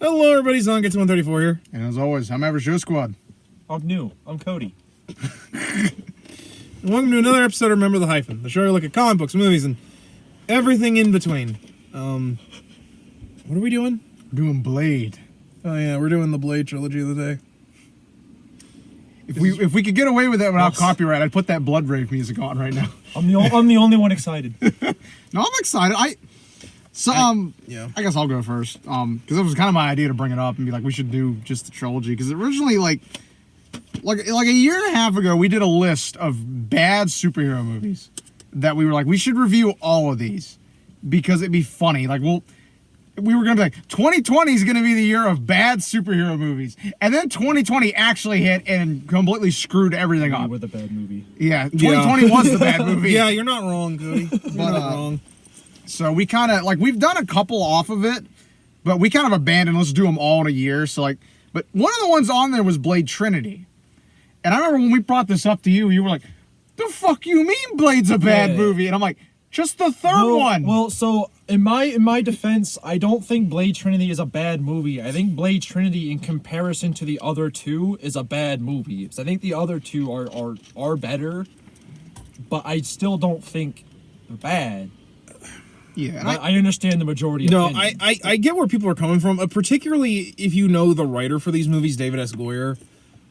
Hello, everybody. Zon gets 134 here. And as always, I'm Average Joe Squad. I'm new. I'm Cody. Welcome to another episode of Remember the Hyphen, the show where we look at comic books, movies, and everything in between. What are we doing? We're doing Blade. Oh yeah, we're doing the Blade trilogy of the day. If we could get away with that without copyright, I'd put that Blood Rave music on right now. I'm the only one excited. No, I'm excited. I guess I'll go first. Because it was kind of my idea to bring it up and be like, we should do just the trilogy. Because originally, like a year and a half ago, we did a list of bad superhero movies that we were like, we should review all of these because it'd be funny. Like, we were going to be like, 2020 is going to be the year of bad superhero movies. And then 2020 actually hit and completely screwed everything up. With a bad movie. Yeah, 2020 was the bad movie. Yeah, you're not wrong, Cody. You're not wrong. So we kind of, like, we've done a couple off of it, but we kind of abandoned, let's do them all in a year. So, like, but one of the ones on there was Blade Trinity. And I remember when we brought this up to you, you were like, the fuck you mean Blade's a bad movie? And I'm like, just the third one. Well, so in my defense, I don't think Blade Trinity is a bad movie. I think Blade Trinity, in comparison to the other two, is a bad movie. So I think the other two are better, but I still don't think they're bad. Yeah, I understand the majority of opinion. I get where people are coming from, particularly if you know the writer for these movies, David S. Goyer,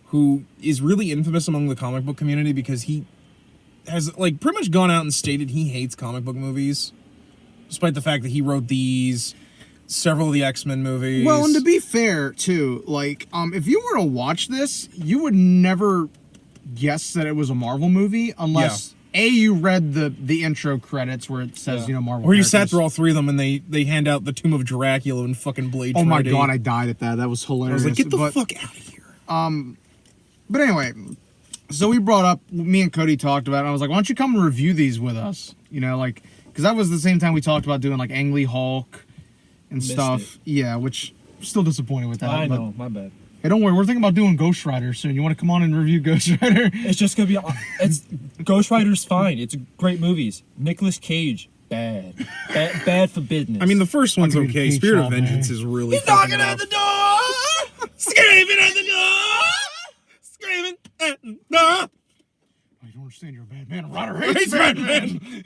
who is really infamous among the comic book community because he has, like, pretty much gone out and stated he hates comic book movies, despite the fact that he wrote these, several of the X-Men movies. Well, and to be fair, too, like, if you were to watch this, you would never guess that it was a Marvel movie unless... A, you read the intro credits where it says, Marvel. Or you sat through all three of them and they hand out the Tomb of Dracula and fucking Blade Trinity. Oh my god, I died at that. That was hilarious. I was like, get the fuck out of here. But anyway, so we brought up, me and Cody talked about it. I was like, why don't you come and review these with us? You know, like, because that was the same time we talked about doing, like, Ang Lee Hulk and stuff. Yeah, which, I'm still disappointed with that. I know, my bad. Hey, don't worry, we're thinking about doing Ghost Rider soon. You want to come on and review Ghost Rider? It's just gonna be. Ghost Rider's fine. It's great movies. Nicolas Cage, bad for business. I mean, the first one's okay. Spirit of Vengeance is really. He's knocking at the door, screaming at the door, screaming at the door. I don't understand. You're a bad man. Ryder hates Batman.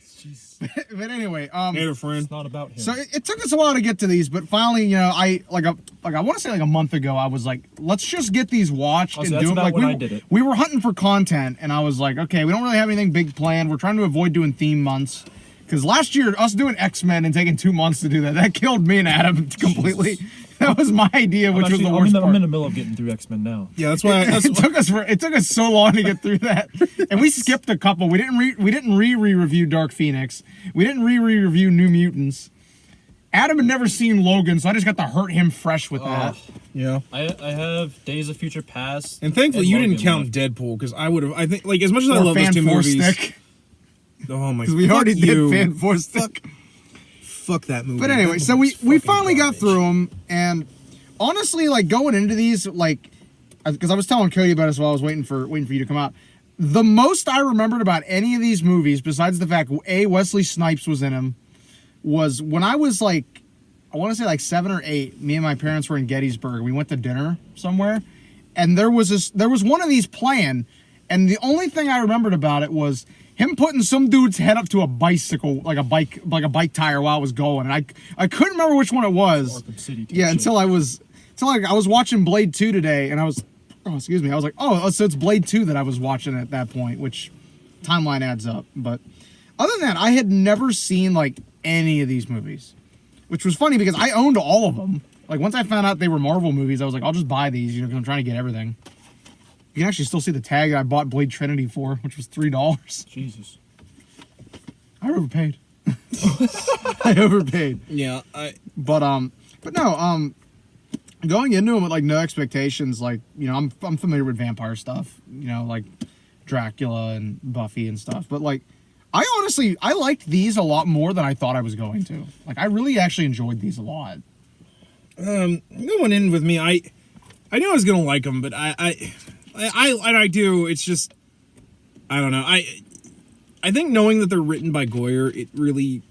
But anyway, hey, a friend. It's not about him. So it took us a while to get to these, but finally, I want to say like a month ago, I was like, let's just get these watched and do them. Like I did it. We were hunting for content, and I was like, okay, we don't really have anything big planned. We're trying to avoid doing theme months because last year, us doing X-Men and taking 2 months to do that killed me and Adam completely. Jesus. That was my idea, which was the worst part. I'm in the middle of getting through X-Men now. Yeah, that's why. It took us so long to get through that, and we skipped a couple. We didn't re-review Dark Phoenix. We didn't re-review New Mutants. Adam had never seen Logan, so I just got to hurt him fresh with that. Yeah, I have Days of Future Past, and thankfully you didn't count Deadpool because I would have. I think like as much as I love those two movies. Stick. Oh my! Because we already did Fan Four Stick. Fuck that movie. But anyway, so we finally got through them, and honestly, like going into these, like, because I was telling Cody about it as well, I was waiting for you to come out. The most I remembered about any of these movies, besides the fact Wesley Snipes was in them, was when I was like, I want to say like 7 or 8. Me and my parents were in Gettysburg. We went to dinner somewhere, and there was one of these playing, and the only thing I remembered about it was him putting some dude's head up to a bicycle, like a bike tire while I was going, and I couldn't remember which one it was. Yeah, until I was watching Blade 2 today, and I was like, so it's Blade 2 that I was watching at that point, which timeline adds up. But other than that, I had never seen like any of these movies, which was funny because I owned all of them. Like once I found out they were Marvel movies, I was like, I'll just buy these, because I'm trying to get everything. You can actually still see the tag that I bought Blade Trinity for, which was $3. Jesus. I overpaid. I overpaid. Yeah, But no, going into them with like no expectations, like, I'm familiar with vampire stuff, like Dracula and Buffy and stuff, but like I liked these a lot more than I thought I was going to. Like I really actually enjoyed these a lot. Going in with me, I knew I was gonna like them, but I do. It's just I don't know. I think knowing that they're written by Goyer, it really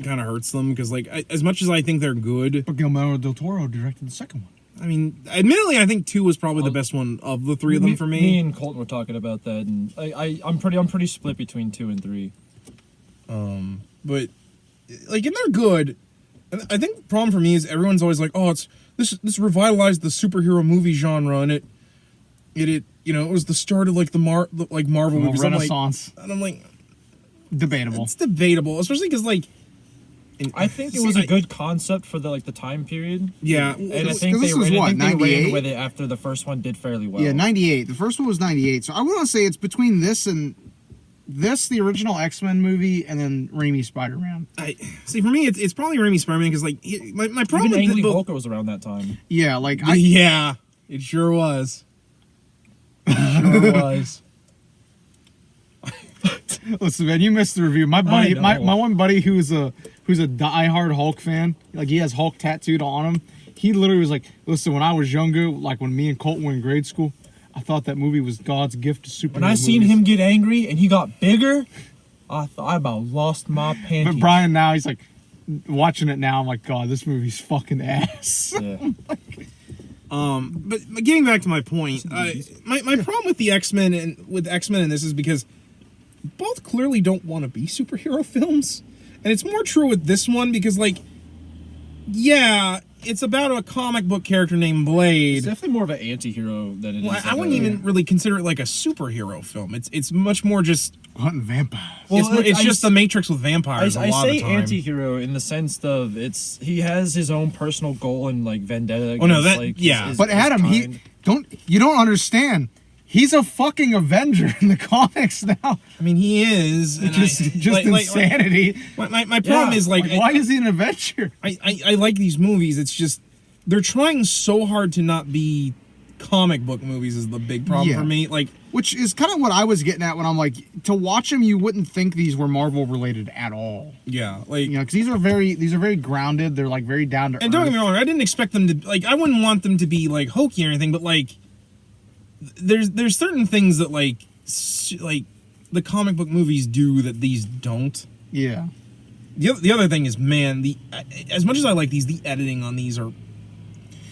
kind of hurts them because like as much as I think they're good, But Guillermo del Toro directed the second one. I mean, admittedly, I think 2 was probably the best one of the 3 of them for me. Me and Colton were talking about that, and I'm pretty split between 2 and 3. But like, and they're good. And I think the problem for me is everyone's always like, "Oh, it's this revitalized the superhero movie genre," and it you know, it was the start of like Marvel movies. Renaissance. I'm like, Debatable. it's debatable, especially because like. I think it was a good concept for the time period. Yeah, And I This think was they what, ran 98? with it after the first one did fairly well. Yeah, 98. The first one was 98. So I want to say it's between this and the original X-Men movie, and then Raimi's Spider-Man. I see. For me, it's probably Raimi Spider-Man because like my problem Even with Angry the, Volker was around that time. Yeah, like yeah, it sure was. It sure was. Listen, man, you missed the review. My buddy, know. my one buddy who's a diehard Hulk fan, like he has Hulk tattooed on him. He literally was like, "Listen, when I was younger, like when me and Colton were in grade school, I thought that movie was God's gift to superhero When I seen movies." him get angry and he got bigger, I thought I about lost my panties. But Brian now, he's like watching it now. I'm like, God, this movie's fucking ass. Yeah. But getting back to my point, my problem with the X-Men and this is because both clearly don't want to be superhero films, and it's more true with this one because like, yeah, it's about a comic book character named Blade. It's definitely more of an anti-hero than it is. Well, I wouldn't even really consider it like a superhero film. It's much more just Hunting vampires. it's just the Matrix with vampires. I a lot say of the time. anti-hero in the sense of he has his own personal goal and like vendetta. Against, Oh, no, that- like, yeah. But Adam, you don't understand. He's a fucking Avenger in the comics now. I mean, he is, and Just like, insanity. My problem is like why is he an Avenger? I like these movies. It's just they're trying so hard to not be comic book movies is the big problem Yeah. for me. Like, Which is kind of what I was getting at when I'm like, to watch them, you wouldn't think these were Marvel related at all. yeah, like, You know, because these are very grounded. They're like very down to earth. and don't get me wrong, I didn't expect them to like. I wouldn't want them to be like hokey or anything, but like, there's certain things that like the comic book movies do that these don't. Yeah. The other thing is, man, as much as I like these, the editing on these are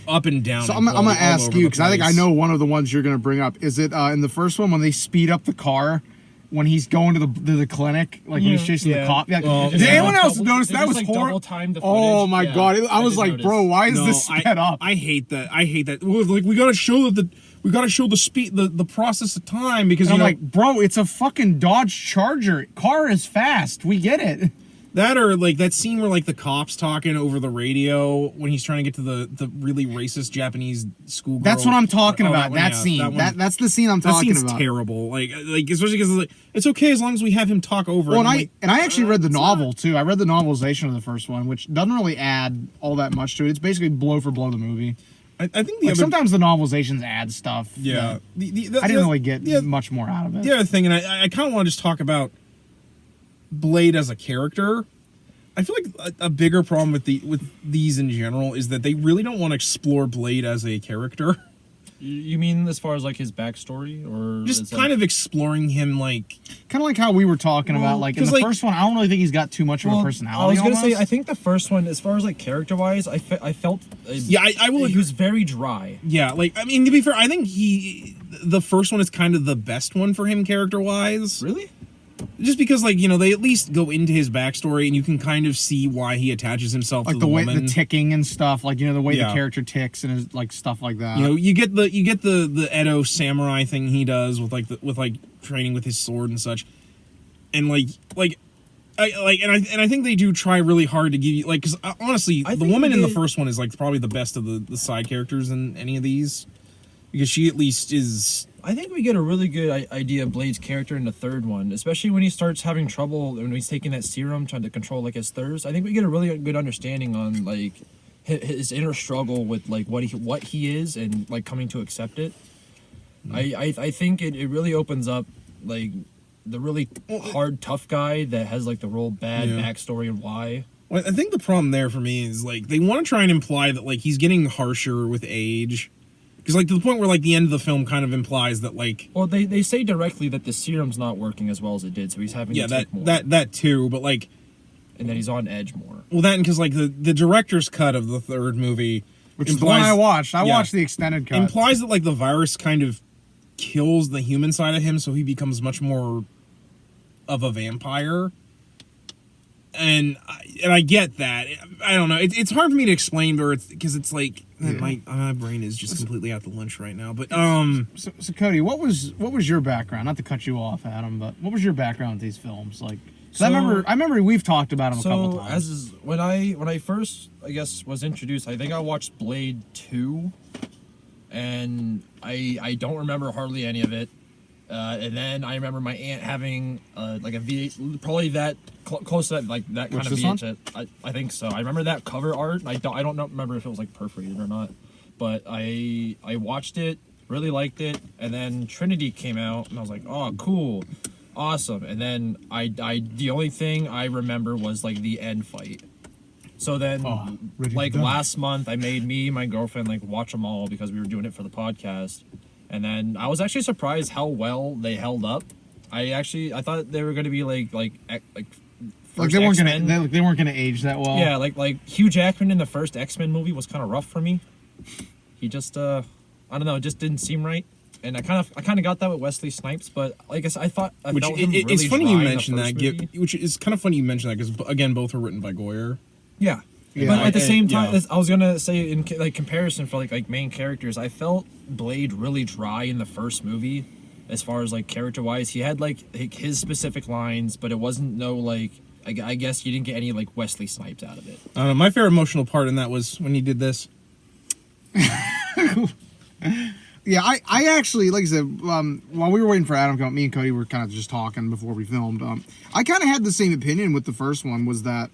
up and down. So and I'm gonna all ask over you the because I think I place. know one of the ones you're gonna bring up. Is it in the first one when they speed up the car when he's going to the clinic, like when he's chasing the cop? Yeah. Oh, Did yeah. anyone else Double- notice they that just, was like, horrible? double-timed the Oh footage. my Yeah, god! I was did like, notice. bro, why is No, this sped up? I hate that. I hate that. Well, like we gotta show the speed, the process of time because And I'm you know, like, bro, it's a fucking Dodge Charger. Car is fast. We get it. that or like that scene where like the cops talking over the radio when he's trying to get to the really racist Japanese schoolgirl. That's what I'm talking Oh, about. That yeah, scene. one- That's the scene I'm that talking scene's about. terrible. Like especially because like, it's okay as long as we have him talk over. Well, it. I'm and I like, actually read the it's novel too. I read the novelization of the first one, which doesn't really add all that much to it. It's basically blow for blow the movie. I think the Like other sometimes the novelizations add stuff. yeah. that The- I didn't really get the- much more out of it. The other thing, and I kind of want to just talk about Blade as a character. I feel like a bigger problem with these in general is that they really don't want to explore Blade as a character. You mean as far as like his backstory, or Just kind of exploring him, like Kind of like how we were talking about, like in 'cause, the like- first one. I don't really think he's got too much of a personality. I was gonna say, almost. I think the first one, as far as like character wise, I felt yeah, I will. he was very dry. Yeah, like I mean, to be fair, I think the first one is kind of the best one for him character wise. Really? Just because, like, you know, they at least go into his backstory and you can kind of see why he attaches himself like to the way woman. the ticking and stuff, like the way Yeah. the character ticks and is, like stuff like that. You know, you get the Edo samurai thing he does with training with his sword and such, and I think they do try really hard to give you like, because honestly, I the think woman in the they- first one is like probably the best of the side characters in any of these, because she at least is. I think we get a really good idea of Blade's character in the third one, especially when he starts having trouble when he's taking that serum, trying to control like his thirst. I think we get a really good understanding on like his inner struggle with like what he is and like coming to accept it. I think it really opens up like the really hard tough guy that has like the real bad Yeah. backstory and why. Well, I think the problem there for me is like they want to try and imply that like he's getting harsher with age. Because, like, to the point where, like, the end of the film kind of implies that, like... Well, they say directly that the serum's not working as well as it did, so he's having Yeah, to take more. that too, but, like... and that he's on edge more. Well, that and because like the director's cut of the third movie, which is the one I watched. I yeah, watched the extended cut. Implies that like the virus kind of kills the human side of him, so he becomes much more of a vampire. And I get that. I don't know. It's hard for me to explain, because it's like my brain is just completely out to lunch right now. But So Cody, what was your background? Not to cut you off, Adam, but what was your background with these films? Like, I remember we've talked about them a couple times. When I first, I guess, was introduced, I think I watched Blade 2, and I don't remember hardly any of it. And then I remember my aunt having like a V8, probably that close to that, like that kind of VHS. I think so. I remember that cover art. I don't remember if it was like perforated or not, but I watched it, really liked it, and then Trinity came out, and I was like, oh, cool, awesome. And then the only thing I remember was like the end fight. So then, like last month, I made me and my girlfriend like watch them all because we were doing it for the podcast. And then I was actually surprised how well they held up. I thought they were going to be like they weren't gonna age that well. Yeah, like Hugh Jackman in the first X-Men movie was kind of rough for me. He just I don't know, it just didn't seem right. And I kind of got that with Wesley Snipes, but like I said, I felt him really it's funny dry you in the mentioned first that, movie. which is kind of funny you mentioned that because again, both were written by Goyer. Yeah. Yeah, but at the same time, yeah. I was gonna say in like comparison for like main characters, I felt Blade really dry in the first movie, as far as like character wise. He had like his specific lines, but it wasn't I guess you didn't get any like Wesley Snipes out of it. I don't know. My favorite emotional part in that was when he did this. Yeah, I actually, like I said, while we were waiting for Adam to come, me and Cody were kind of just talking before we filmed. I kind of had the same opinion with the first one, was that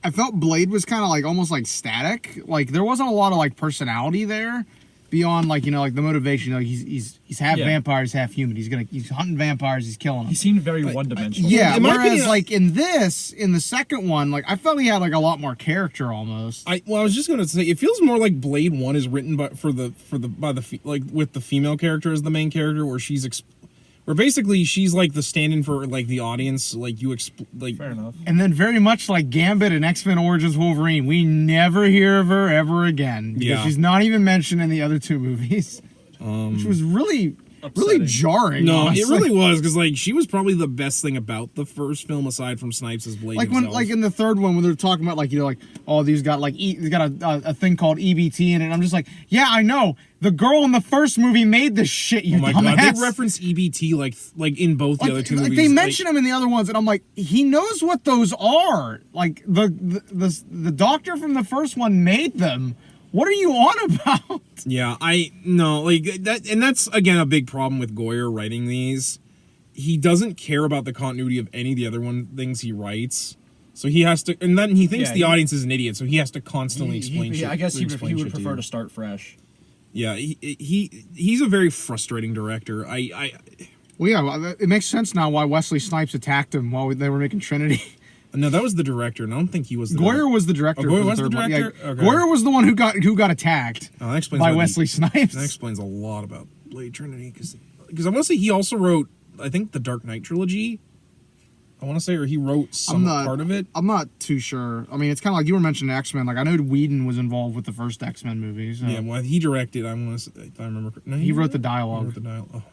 I felt Blade was kind of like almost like static. Like there wasn't a lot of like personality there beyond like, like the motivation. Like he's half vampires, half human. He's hunting vampires, he's killing them. He seemed very one-dimensional. Yeah, in my whereas opinion, like in the second one, like I felt he had like a lot more character almost. I was just gonna say it feels more like Blade 1 is written with the female character as the main character, where basically she's like the stand-in for like the audience, Fair enough. And then very much like Gambit and X-Men Origins Wolverine, we never hear of her ever again. Because she's not even mentioned in the other two movies. Which was really jarring. No, honestly. it really was, because like she was probably the best thing about the first film aside from Snipes' Blade. Like himself. when, like in the third one, when they're talking about these got like he's got a thing called EBT in it. And I'm just like, yeah, I know. The girl in the first movie made this shit. You dumbass. God, they reference EBT like in both the other two movies. They mention him in the other ones, and I'm like, he knows what those are. Like the doctor from the first one made them. What are you on about? Yeah, I know, like that, and that's again a big problem with Goyer writing these. He doesn't care about the continuity of any of the other things he writes, so he has to, and then he thinks the audience is an idiot, so he has to constantly explain shit. I guess he would prefer you. to start fresh. Yeah, he's a very frustrating director. Well, yeah, it makes sense now why Wesley Snipes attacked him while they were making Trinity. No, that was the director, and I don't think he was the Goyer was the director. Goyer was the director? Yeah, Okay. Goyer was the one who got attacked that explains by Wesley Snipes. That explains a lot about Blade Trinity, because I want to say he also wrote, I think, the Dark Knight trilogy. I want to say, or he wrote some part of it. I'm not too sure. I mean, it's kind of like you were mentioning X-Men. Like I know Whedon was involved with the first X-Men movie. So. Yeah, well, he directed. I want to say, if I remember. No, he wrote the dialogue. He wrote the dialogue.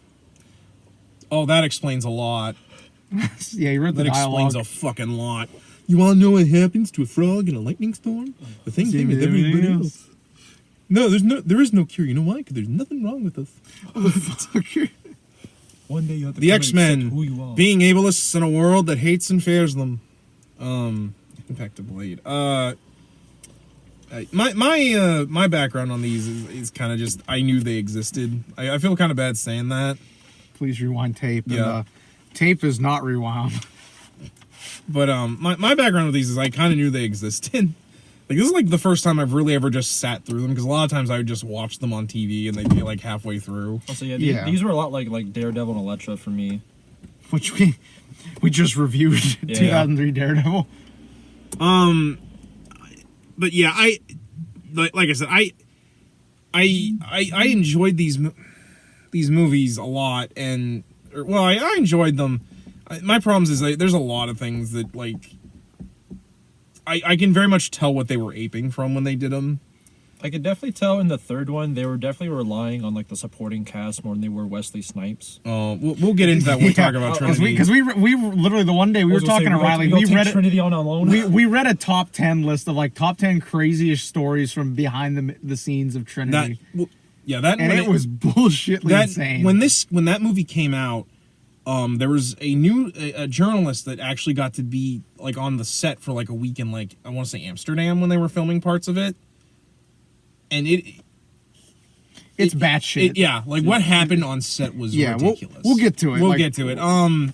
Oh, that explains a lot. Yeah, he wrote the dialogue. That explains a fucking lot. You want to know what happens to a frog in a lightning storm? The same thing with everybody else. No, there is no cure. You know why? Because there's nothing wrong with us. One day you have to the X-Men being ableists in a world that hates and fears them. Back to Blade. My background on these is kind of just, I knew they existed. I feel kind of bad saying that. Please rewind tape. Yeah. And, tape is not rewound. But my background with these is I kind of knew they existed. Like this is like the first time I've really ever just sat through them, because a lot of times I would just watch them on TV and they'd be like halfway through. Also, these were a lot like Daredevil and Elektra for me, which we just reviewed 2003 Daredevil. But yeah, like I said, I enjoyed these movies a lot, I enjoyed them. My problem is there's a lot of things that like I can very much tell what they were aping from when they did them. I could definitely tell in the third one they were definitely relying on like the supporting cast more than they were Wesley Snipes. We'll get into that when we talk about Trinity. Because we literally the one day we were talking to Riley, we read Trinity on alone. We read a top 10 list of like top 10 craziest stories from behind the scenes of Trinity. And it was bullshitly insane. When that movie came out, there was a journalist that actually got to be like on the set for like a week in like I want to say Amsterdam when they were filming parts of it, and it's batshit. What happened on set was ridiculous. We'll get to it. We'll get to it.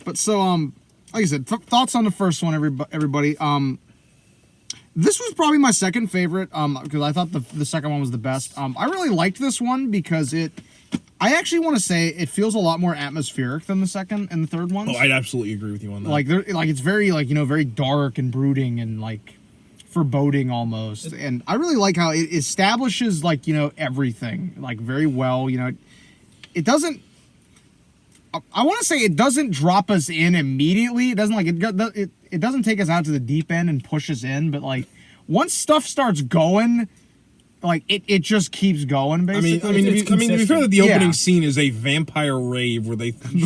But so like I said, thoughts on the first one, everybody. This was probably my second favorite because I thought the second one was the best. I really liked this one because I actually want to say it feels a lot more atmospheric than the second and the third ones. Oh, I'd absolutely agree with you on that. Like it's very very dark and brooding and like foreboding almost. And I really like how it establishes like everything like very well. It doesn't. I want to say it doesn't drop us in immediately. It doesn't like it doesn't take us out to the deep end and push us in. But like once stuff starts going. Like it just keeps going. Basically, I mean, to be fair, that the opening scene is a vampire rave where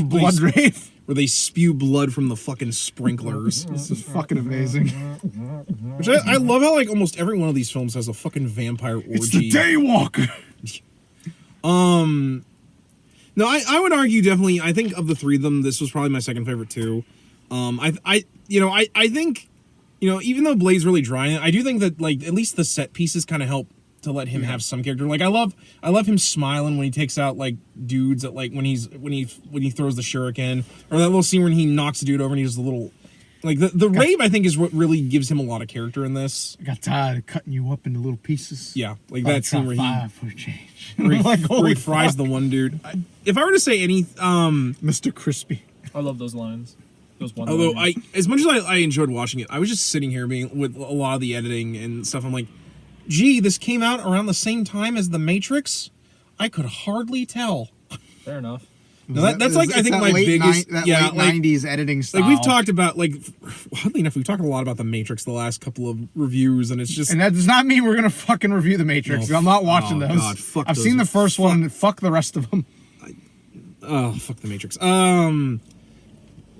blood rave, where they spew blood from the fucking sprinklers. This is fucking amazing. Which I love how like almost every one of these films has a fucking vampire orgy. It's the Daywalker. No, I would argue definitely. I think of the three of them, this was probably my second favorite too. I think even though Blade's really dry, I do think that like at least the set pieces kind of help to let him have some character. Like I love him smiling when he takes out like dudes at like when he throws the shuriken, or that little scene when he knocks a dude over and he does the little like the rave. I think is what really gives him a lot of character in this. I got tired of cutting you up into little pieces. Yeah, like that scene where where he fries the one dude. If I were to say any, Mr. Crispy. I love those lines. Although as much as I enjoyed watching it, I was just sitting here being with a lot of the editing and stuff. I'm like, gee, this came out around the same time as The Matrix. I could hardly tell. Fair enough. No, that's like I think my biggest late 90s editing style. Like we've talked about oddly enough, we've talked a lot about The Matrix the last couple of reviews, and it's just and that does not mean we're gonna fucking review The Matrix. I'm not watching those. God, fuck I've seen the first one and fuck the rest of them. Fuck The Matrix.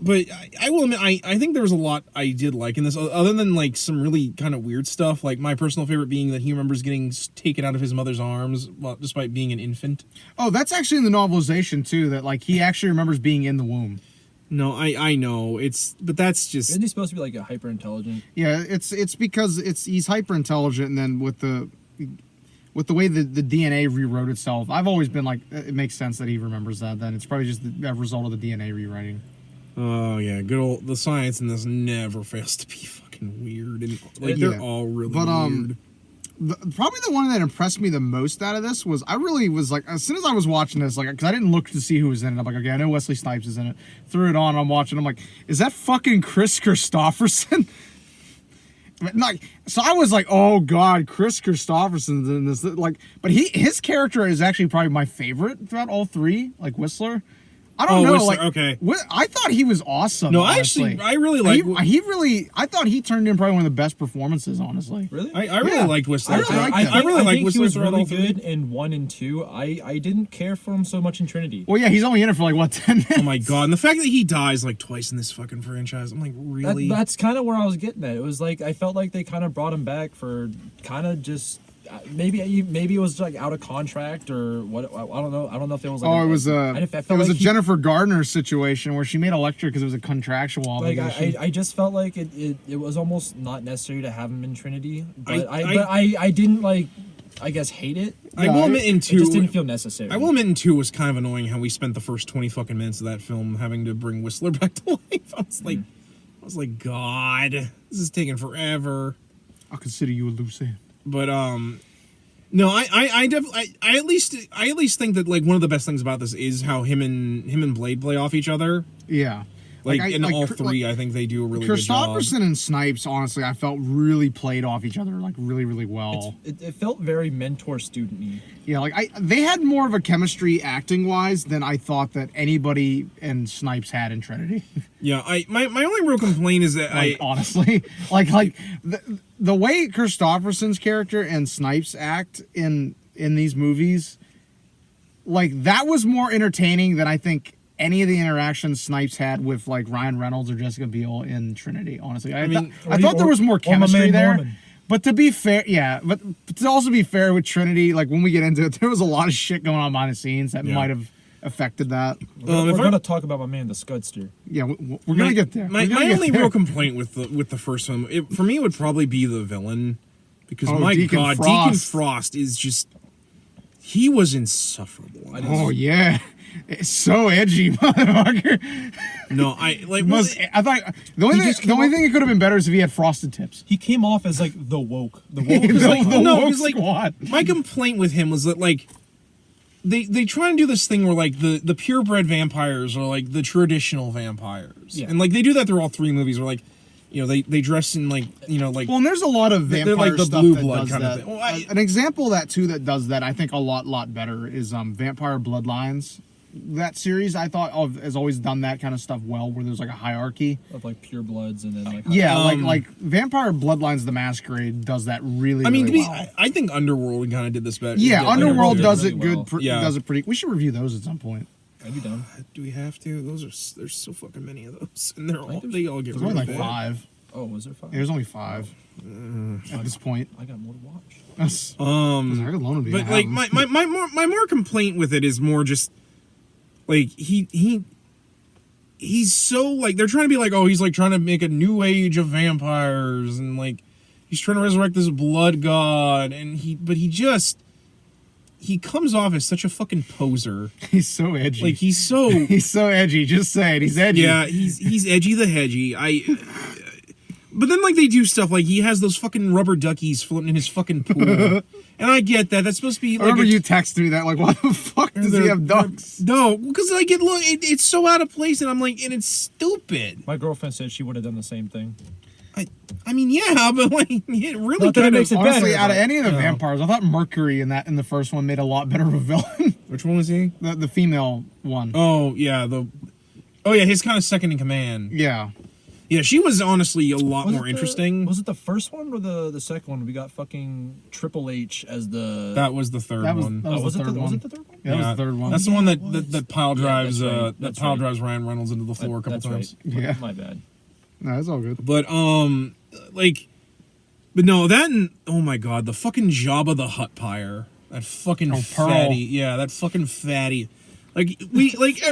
But I will admit, I think there was a lot I did like in this, other than like some really kind of weird stuff. Like my personal favorite being that he remembers getting taken out of his mother's arms, despite being an infant. Oh, that's actually in the novelization too. That like he actually remembers being in the womb. No, I know but that's just. Isn't he supposed to be like a hyper intelligent? Yeah, it's because he's hyper intelligent, and then with the way the DNA rewrote itself, I've always been like, it makes sense that he remembers that. Then it's probably just the result of the DNA rewriting. Oh yeah, good old the science in this never fails to be fucking weird, and like they're all really weird. Probably the one that impressed me the most out of this was I really was like, as soon as I was watching this, like, because I didn't look to see who was in it. I'm like, okay, I know Wesley Snipes is in it. Threw it on, I'm watching. I'm like, is that fucking Chris Christopherson? Like, so I was like, oh god, Chris Christopherson's in this. Like, but his character is actually probably my favorite throughout all three. Like Whistler. I don't know. Whistler, like, okay. I thought he was awesome. No, honestly. I really like. I thought he turned in probably one of the best performances. Honestly, really, I really liked Whistler. I really liked Whistler. He was really too. good in 1 and 2. I didn't care for him so much in Trinity. Well, yeah, he's only in it for like what 10 minutes. Oh my god, and the fact that he dies like twice in this fucking franchise, I'm like, really? That's kind of where I was getting at. It was like I felt like they kind of brought him back for kind of just. Maybe it was like out of contract or what. I don't know. I don't know if it was. Like it was a Jennifer Garner situation where she made Electra because it was a contractual obligation. I just felt like it was almost not necessary to have him in Trinity, but I didn't like. I guess hate it. I will admit in 2, it just didn't feel necessary. I will admit in 2 was kind of annoying how we spent the first 20 fucking minutes of that film having to bring Whistler back to life. I was like, God, this is taking forever. I'll consider you a loose end. But no, I definitely I at least think that like one of the best things about this is how him and Blade play off each other. Yeah. Like, in all Cr- three, I think they do a really good job. Christopherson and Snipes, honestly, I felt really played off each other like really, really well. It felt very mentor-student-y. Yeah, like they had more of a chemistry acting wise than I thought that anybody and Snipes had in Trinity. Yeah, my only real complaint is that Honestly, like the way Christopherson's character and Snipes act in these movies, like that was more entertaining than I think any of the interactions Snipes had with like Ryan Reynolds or Jessica Biel in Trinity. Honestly, I thought there was more chemistry there. Norman. But to be fair, yeah, but to also be fair with Trinity, like when we get into it, there was a lot of shit going on behind the scenes that might have affected that. We're going to talk about my man, the Scudster. Yeah, we're going to get there. My only real complaint with the first one, for me, would probably be the villain, because my Deacon God, Frost. Deacon Frost is just, he was insufferable. Oh yeah, it's so edgy, motherfucker. No, I like. I thought the only thing it could have been better is if he had frosted tips. He came off as like the woke. The woke is The like, woke like squad. my complaint with him was that like they try and do this thing where like the purebred vampires are like the traditional vampires, Yeah. and like they do that through all three movies. Where like, you know, they dress in like, you know, like. Well, and there's a lot of They're vampire like the stuff Blue that Blood does kind of that. thing. Well, An example of that too that does that I think a lot better is Vampire Bloodlines. That series I thought has always done that kind of stuff well, where there's like a hierarchy. of like pure bloods and then like Yeah, like Vampire Bloodlines: The Masquerade does that really. I mean, really to be, well. I think Underworld kind of did this better. Yeah, did Underworld better. does really it good. well. Yeah. Does it pretty. We should review those at some point. I'd be done. Do we have to? There's so fucking many of those, and they all get There's only really like bad. 5. Oh, was there 5? There's only 5 at this point. I got more to watch. That's, I could loan them to you. But I like have them. my more complaint with it is more just like he's so like, they're trying to be like, oh, he's like trying to make a new age of vampires, and like he's trying to resurrect this blood god, and he comes off as such a fucking poser. He's so edgy. Like he's so edgy. Just say it. He's edgy. yeah, he's edgy the hedgy. But then, like, they do stuff like he has those fucking rubber duckies floating in his fucking pool, and I get that. That's supposed to be. Like, I remember you texted me that. Like, why the fuck does he have ducks? No, because like it's so out of place, and I'm like, and it's stupid. My girlfriend said she would have done the same thing. I mean, yeah, but like it really Not that it kind makes of. it Honestly, better, out of but- any of the vampires, I thought Mercury in the first one made a lot better of a villain. Which one was he? the female one. Oh yeah, his kind of second in command. Yeah. Yeah, she was honestly a lot Was more it interesting. Was it the first one or the second one? We got fucking Triple H as the. That was the third That was- one. that was was the it third was one. it the third one? Yeah, that was the third one. That's the one it was. that pile drives Yeah, that's right. that That's pile right. drives Ryan Reynolds into the floor a couple That's times. Right. Yeah. My bad. No, that's all good. But like, but no, that and oh my god, the fucking Jabba the Hutt pyre, that fucking Pearl. fatty, yeah, that fucking fatty. Like like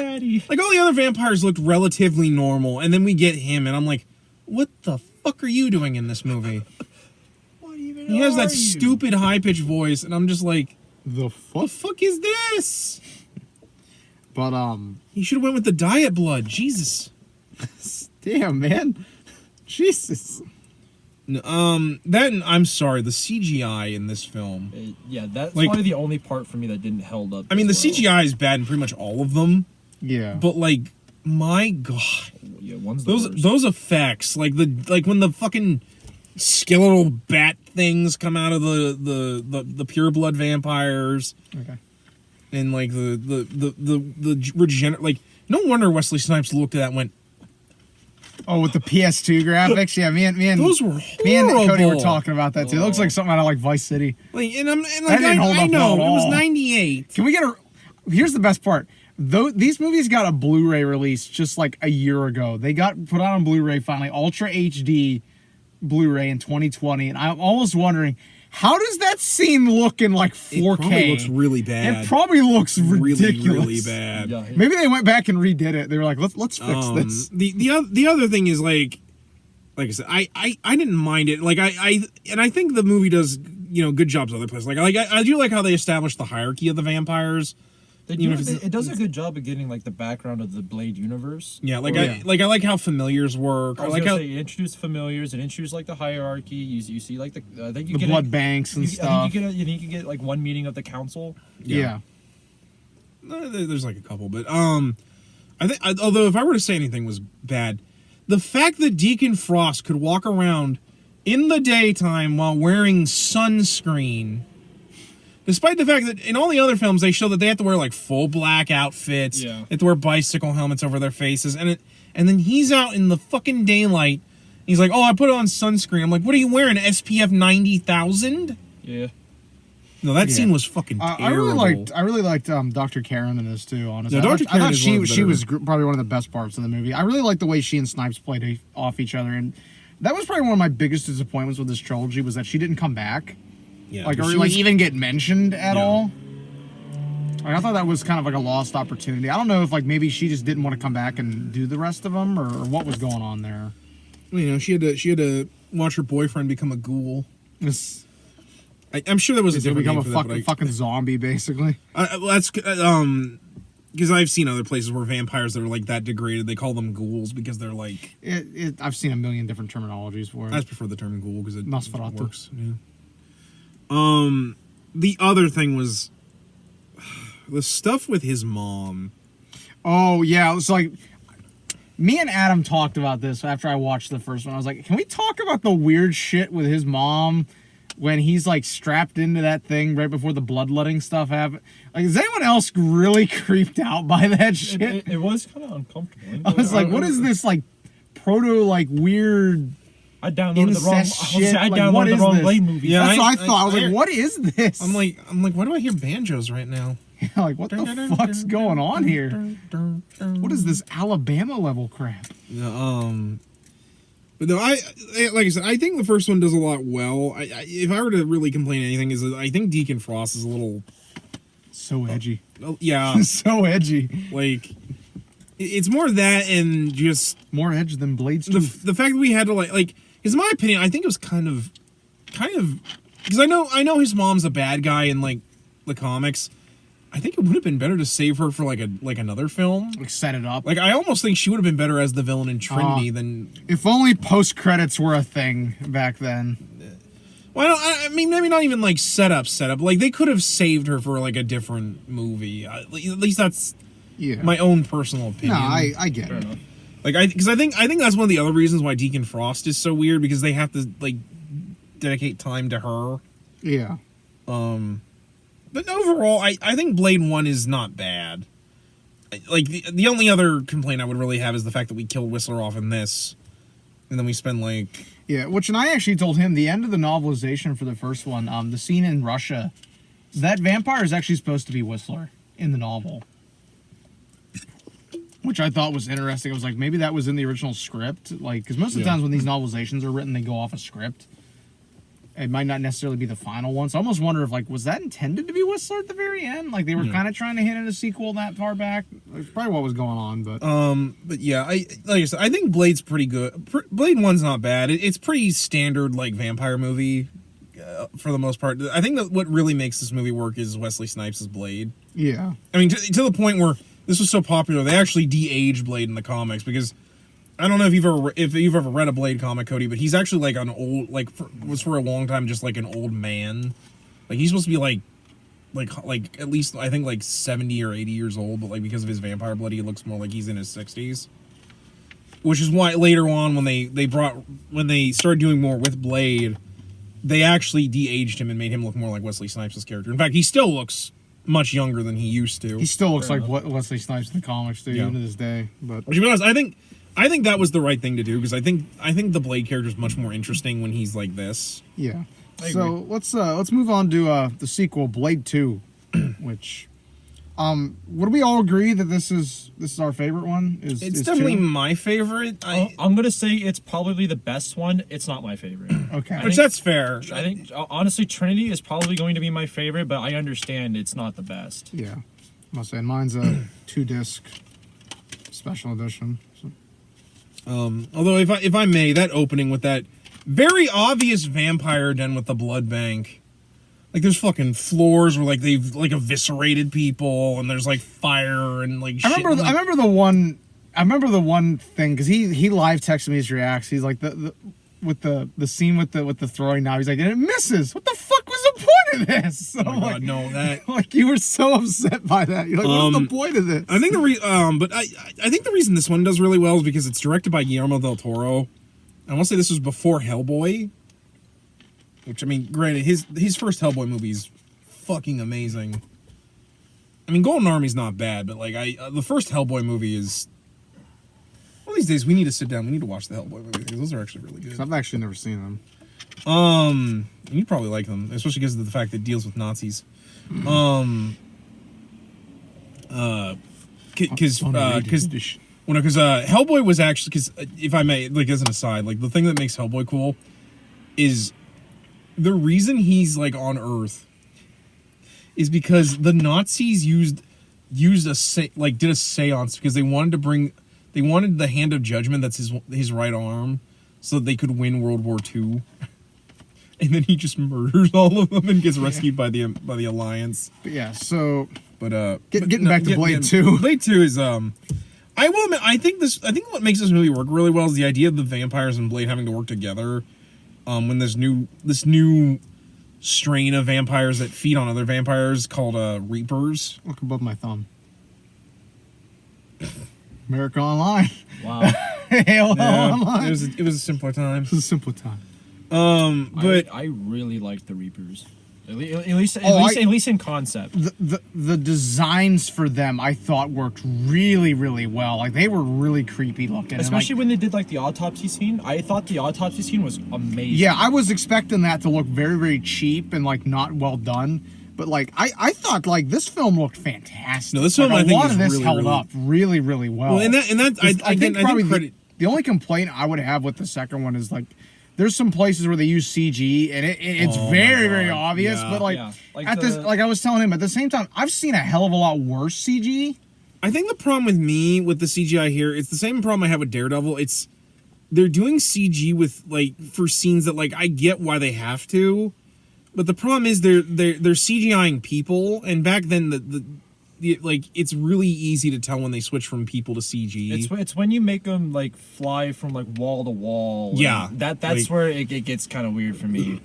all the other vampires looked relatively normal, and then we get him, and I'm like, what the fuck are you doing in this movie? What even He has are that you? stupid high pitched voice, and I'm just like, The fuck? the fuck is this? But He should have went with the diet blood. Jesus. damn man, Jesus. That and, I'm sorry, the CGI in this film. Yeah, that's Like- probably the only part for me that didn't held up. I mean, the as well. CGI is bad in pretty much all of them, Yeah. but like, my god, Yeah, one's the worst. those effects, like when the fucking skeletal bat things come out of the pure blood vampires, Okay. and like the regenerate, like, no wonder Wesley Snipes looked at that and went, Oh, with the PS2 graphics, yeah. Me and those were me and Cody were horrible. talking about that too. It looks like something out of like Vice City. Like, and like, didn't hold I up know well at it was all. 98. Can we get a? Here's the best part. Though these movies got a Blu-ray release just like a year ago. They got put out on Blu-ray finally, Ultra HD Blu-ray in 2020, and I'm almost wondering, how does that scene look in like 4K? It probably looks really bad. It probably looks ridiculous. really bad. Yeah, Maybe they went back and redid it. They were like, let's fix this. The other thing is like I said, I didn't mind it. Like I think the movie does, you know, good jobs other places. Like I do like how they established the hierarchy of the vampires. They You do, know, if it's- it does a good job of getting like the background of the Blade universe. Yeah, like Or- I like how familiars work. I I was like gonna how say, it introduced familiars, it introduced like the hierarchy. You see like I think you The get blood banks and I stuff. think you can get like one meeting of the council. Yeah. there's like a couple, but Although if I were to say anything was bad, the fact that Deacon Frost could walk around in the daytime while wearing sunscreen, despite the fact that in all the other films they show that they have to wear like full black outfits, they have to wear bicycle helmets over their faces, and then he's out in the fucking daylight. He's like, "Oh, I put on sunscreen." I'm like, "What are you wearing? SPF 90,000?" Yeah. No, that scene was fucking terrible. I really liked Dr. Karen in this too. Honestly, No, Dr. I Karen thought is one of the she better- was probably one of the best parts of the movie. I really liked the way she and Snipes played off each other, and that was probably one of my biggest disappointments with this trilogy was that she didn't come back, Yeah, or she like was- even get mentioned at Yeah. all. Like, I thought that was kind of like a lost opportunity. I don't know if like maybe she just didn't want to come back and do the rest of them, or what was going on there. You know, she had to watch her boyfriend become a ghoul. This I'm sure there was a is different become name a for that, but fucking zombie basically. that's because I've seen other places where vampires that are like that degraded, they call them ghouls because they're like. I've seen a million different terminologies for it. I just prefer the term ghoul because it Nosferatu. works. Yeah. The other thing was the stuff with his mom. Oh yeah, it was like me and Adam talked about this after I watched the first one. I was like, can we talk about the weird shit with his mom when he's like strapped into that thing right before the bloodletting stuff happened? Like, is anyone else really creeped out by that shit? It was kind of uncomfortable. I was like, what is this like proto like weird? I downloaded the wrong. I incest was gonna say, shit? I Like, downloaded what the is wrong this? Blade movie. Yeah, That's what I thought. I was I- like, what is this? I'm like, why do I hear banjos right now? like, what the fuck's going on here? What is this Alabama level crap? But no, like I said, I think the first one does a lot well. If I were to really complain anything, is that I think Deacon Frost is a little, So edgy. yeah, So edgy. like it's more that and just More edge than Blades. the fact that we had to like, because in my opinion, I think it was kind of, because I know his mom's a bad guy in like the comics. I think it would have been better to save her for like another film. Like, set it up. Like I almost think she would have been better as the villain in Trinity than. If only post credits were a thing back then. Well, I mean, maybe not even like setup. Like they could have saved her for like a different movie. At least that's Yeah. my own personal opinion. No, I get it. Like because I think that's one of the other reasons why Deacon Frost is so weird, because they have to like dedicate time to her. Yeah. But overall, I think Blade 1 is not bad. Like the only other complaint I would really have is the fact that we killed Whistler off in this, and then we spend like. Yeah, which, and I actually told him the end of the novelization for the first one, the scene in Russia, that vampire is actually supposed to be Whistler in the novel. Which I thought was interesting. I was like, maybe that was in the original script. Like, because most of the times when these novelizations are written, they go off a script. It might not necessarily be the final one. So I almost wonder if, like, was that intended to be Whistler at the very end? Like, they were kind of trying to hint at a sequel that far back? That's probably what was going on, but... But yeah, like I said, I think Blade's pretty good. Blade 1's not bad. It's pretty standard, like, vampire movie for the most part. I think that what really makes this movie work is Wesley Snipes' Blade. Yeah. I mean, to the point where this was so popular, they actually de-aged Blade in the comics, because I don't know if you've ever read a Blade comic, Cody, but he's actually like an old, like was for a long time just like an old man. Like he's supposed to be like at least I think like 70 or 80 years old, but like because of his vampire blood, he looks more like he's in his 60s. Which is why later on when they started doing more with Blade, they actually de-aged him and made him look more like Wesley Snipes' character. In fact, he still looks much younger than he used to. He still looks like Wesley Snipes in the comics, too, even to this day. But to be honest, I think that was the right thing to do, because I think the Blade character is much more interesting when he's like this. yeah. I So let's move on to the sequel, Blade 2, which would we all agree that this is our favorite one? It's is definitely 2? my favorite. I'm gonna say it's probably the best one. It's not my favorite. Okay. Which that's fair. I think honestly, Trinity is probably going to be my favorite, but I understand it's not the best. Yeah. I'm saying mine's a 2-disc special edition. So. Although if I may, that opening with that very obvious vampire den with the blood bank. Like there's fucking floors where like they've like eviscerated people, and there's like fire and like shit. I remember the one thing, because he live texted me his reacts. He's like the scene with the throwing knife. He's like, and it misses. What the fuck was the point of this? Oh my god, no, that. Like you were so upset by that. You're like, what's the point of this? I think I think the reason this one does really well is because it's directed by Guillermo del Toro. I want to say this was before Hellboy, which I mean, granted, his first Hellboy movie is fucking amazing. I mean, Golden Army's not bad, but like the first Hellboy movie is. One of these days, we need to sit down. We need to watch the Hellboy movies because those are actually really good. I've actually never seen them. You probably like them, especially because of the fact that it deals with Nazis. Because Hellboy was actually, because if I may, like as an aside, like the thing that makes Hellboy cool is the reason he's like on Earth is because the Nazis did a seance because they wanted the Hand of Judgment, that's his right arm, so that they could win World War II. And then he just murders all of them and gets rescued by the Alliance. But yeah, so getting back to Blade 2. Blade 2 is I will admit, I think what makes this movie work really well is the idea of the vampires and Blade having to work together. When this new strain of vampires that feed on other vampires called Reapers. Look above my thumb. America Online. Wow. Hell Online. It was a simpler time. It was a simple time. But I really like the Reapers. At least in concept. The designs for them I thought worked really, really well. Like they were really creepy looking. Especially when they did like the autopsy scene. I thought the autopsy scene was amazing. Yeah, I was expecting that to look very, very cheap and like not well done. But like I thought like this film looked fantastic. No, this film like, I think a lot of this really, held really... up really, really well. Well, and that I think credit... the only complaint I would have with the second one is like there's some places where they use CG and it's very, very obvious. Yeah. But like, Yeah. like I was telling him at the same time, I've seen a hell of a lot worse CG. I think the problem with me with the CGI here, it's the same problem I have with Daredevil. They're doing CG with like for scenes that like I get why they have to, but the problem is they're CGIing people, and back then the like it's really easy to tell when they switch from people to CG. It's when you make them like fly from like wall to wall. Yeah, that's like, where it gets kind of weird for me.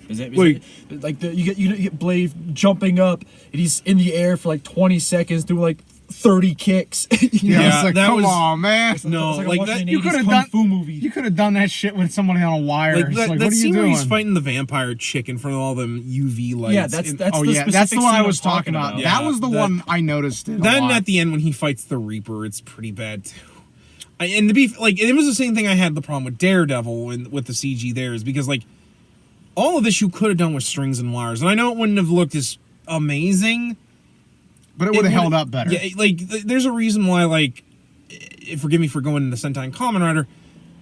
Like you get Blade jumping up and he's in the air for like 20 seconds doing like 30 kicks. Yeah, it's like, that come on, man. No, like like that. You could have done fu movie. You could have done that shit with somebody on a wire. Like It's that, like, that what are you scene where doing? he's fighting the vampire chick in front of all them UV lights. Yeah, that's that's the one I was talking about. Yeah, that was the one I noticed. Then at the end when he fights the Reaper, it's pretty bad too. And to be like, it was the same thing I had the problem with Daredevil and with the CG there is because like all of this you could have done with strings and wires, and I know it wouldn't have looked as amazing, but it would have held up better. Yeah, like there's a reason why like, forgive me for going into Sentai and Kamen Rider,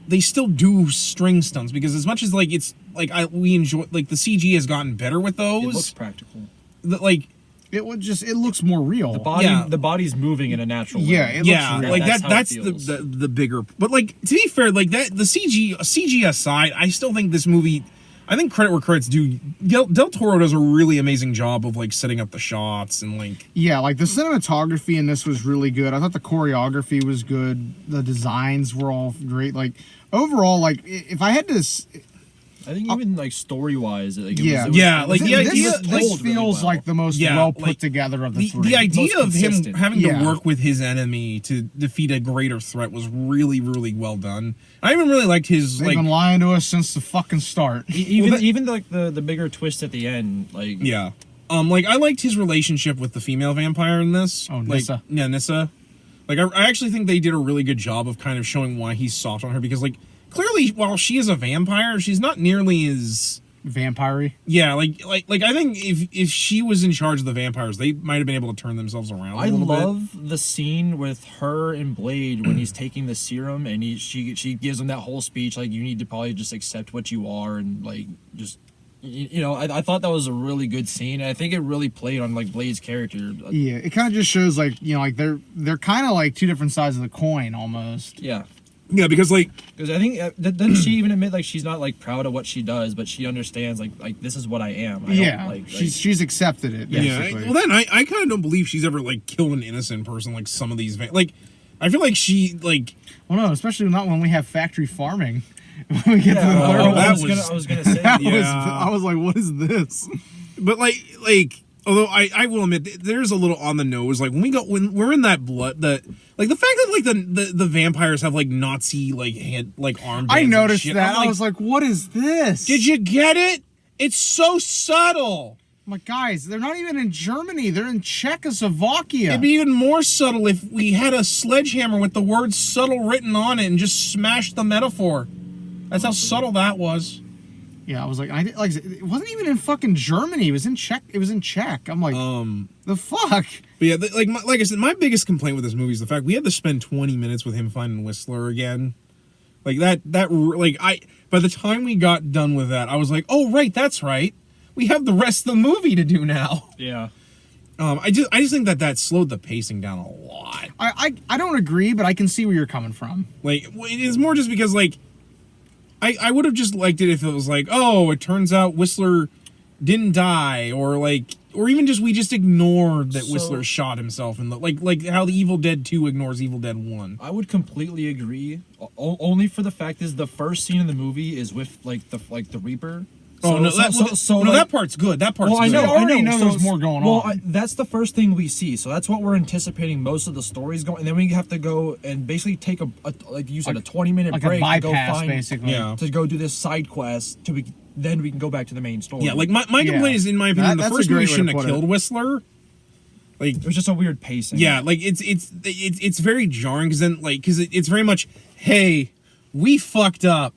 they still do string stunts because as much as like it's like we enjoy like the CG has gotten better with those. It looks practical. Like it looks more real. The body's moving in a natural way. Yeah, it looks real. Like that's the the bigger. But like to be fair, like that the CG aside, I still think this movie. I think credit where credit's due. Del Toro does a really amazing job of like setting up the shots and like. Yeah, like the cinematography in this was really good. I thought the choreography was good. The designs were all great. Like overall, like if I had to. I think even like story wise, like the idea this feels like the most well put together of the three. The idea of him consistent. having to work with his enemy to defeat a greater threat was really, really well done. I even really liked his. They've been lying to us since the fucking start. Even like the bigger twist at the end, like like I liked his relationship with the female vampire in this. Oh, Nyssa. Like, yeah, Nyssa. Like I actually think they did a really good job of kind of showing why he's soft on her because like. Clearly, while she is a vampire, she's not nearly as vampire-y. Yeah, like I think if she was in charge of the vampires, they might have been able to turn themselves around. I love the scene with her and Blade when he's taking the serum and she gives him that whole speech like you need to probably just accept what you are and like just. You know, I thought that was a really good scene. And I think it really played on like Blade's character. Yeah, it kind of just shows like like they're kind of like two different sides of the coin almost. Yeah. Yeah, because I think doesn't she even admit like she's not like proud of what she does, but she understands like this is what I am. She's accepted it. Basically. Well, then I kind of don't believe she's ever like killed an innocent person like some of these like. I feel like she like. Well, no, especially not when we have factory farming. When we get to the third one. I was gonna say I was like, what is this? But although I will admit there's a little on the nose. Like when we're in that blood, the fact that like the vampires have like Nazi like armbands. I noticed and shit, that. I'm I was like, what is this? did you get it? It's so subtle. I'm like, guys, they're not even in Germany. They're in Czechoslovakia. It'd be even more subtle if we had a sledgehammer with the word subtle written on it and just smashed the metaphor. That's how subtle that was. Yeah, I was like, it wasn't even in fucking Germany. It was in Czech. It was in Czech. I'm like, the fuck? But yeah, like I said, my biggest complaint with this movie is the fact we had to spend 20 minutes with him finding Whistler again. Like by the time we got done with that, I was like, oh right, that's right. We have the rest of the movie to do now. Yeah. I just think that slowed the pacing down a lot. I don't agree, but I can see where you're coming from. Like it's more just because like I would have just liked it if it was like, oh, it turns out Whistler didn't die, or even just we just ignored that Whistler shot himself in the like how the Evil Dead 2 ignores Evil Dead 1. I would completely agree. Only for the fact is the first scene in the movie is with the Reaper. That part's good. That part's good. I know there's more going on. Well, that's the first thing we see, so that's what we're anticipating most of the stories going. And then we have to go and basically take a like you said, a 20-minute like break a bypass, to go find, basically. Yeah. to go do this side quest. Then we can go back to the main story. Yeah, like my complaint is, in my opinion, the That's first a great movie way to shouldn't have put it. killed Whistler. Like it was just a weird pacing. yeah, like it's very jarring because it's very much, hey, we fucked up.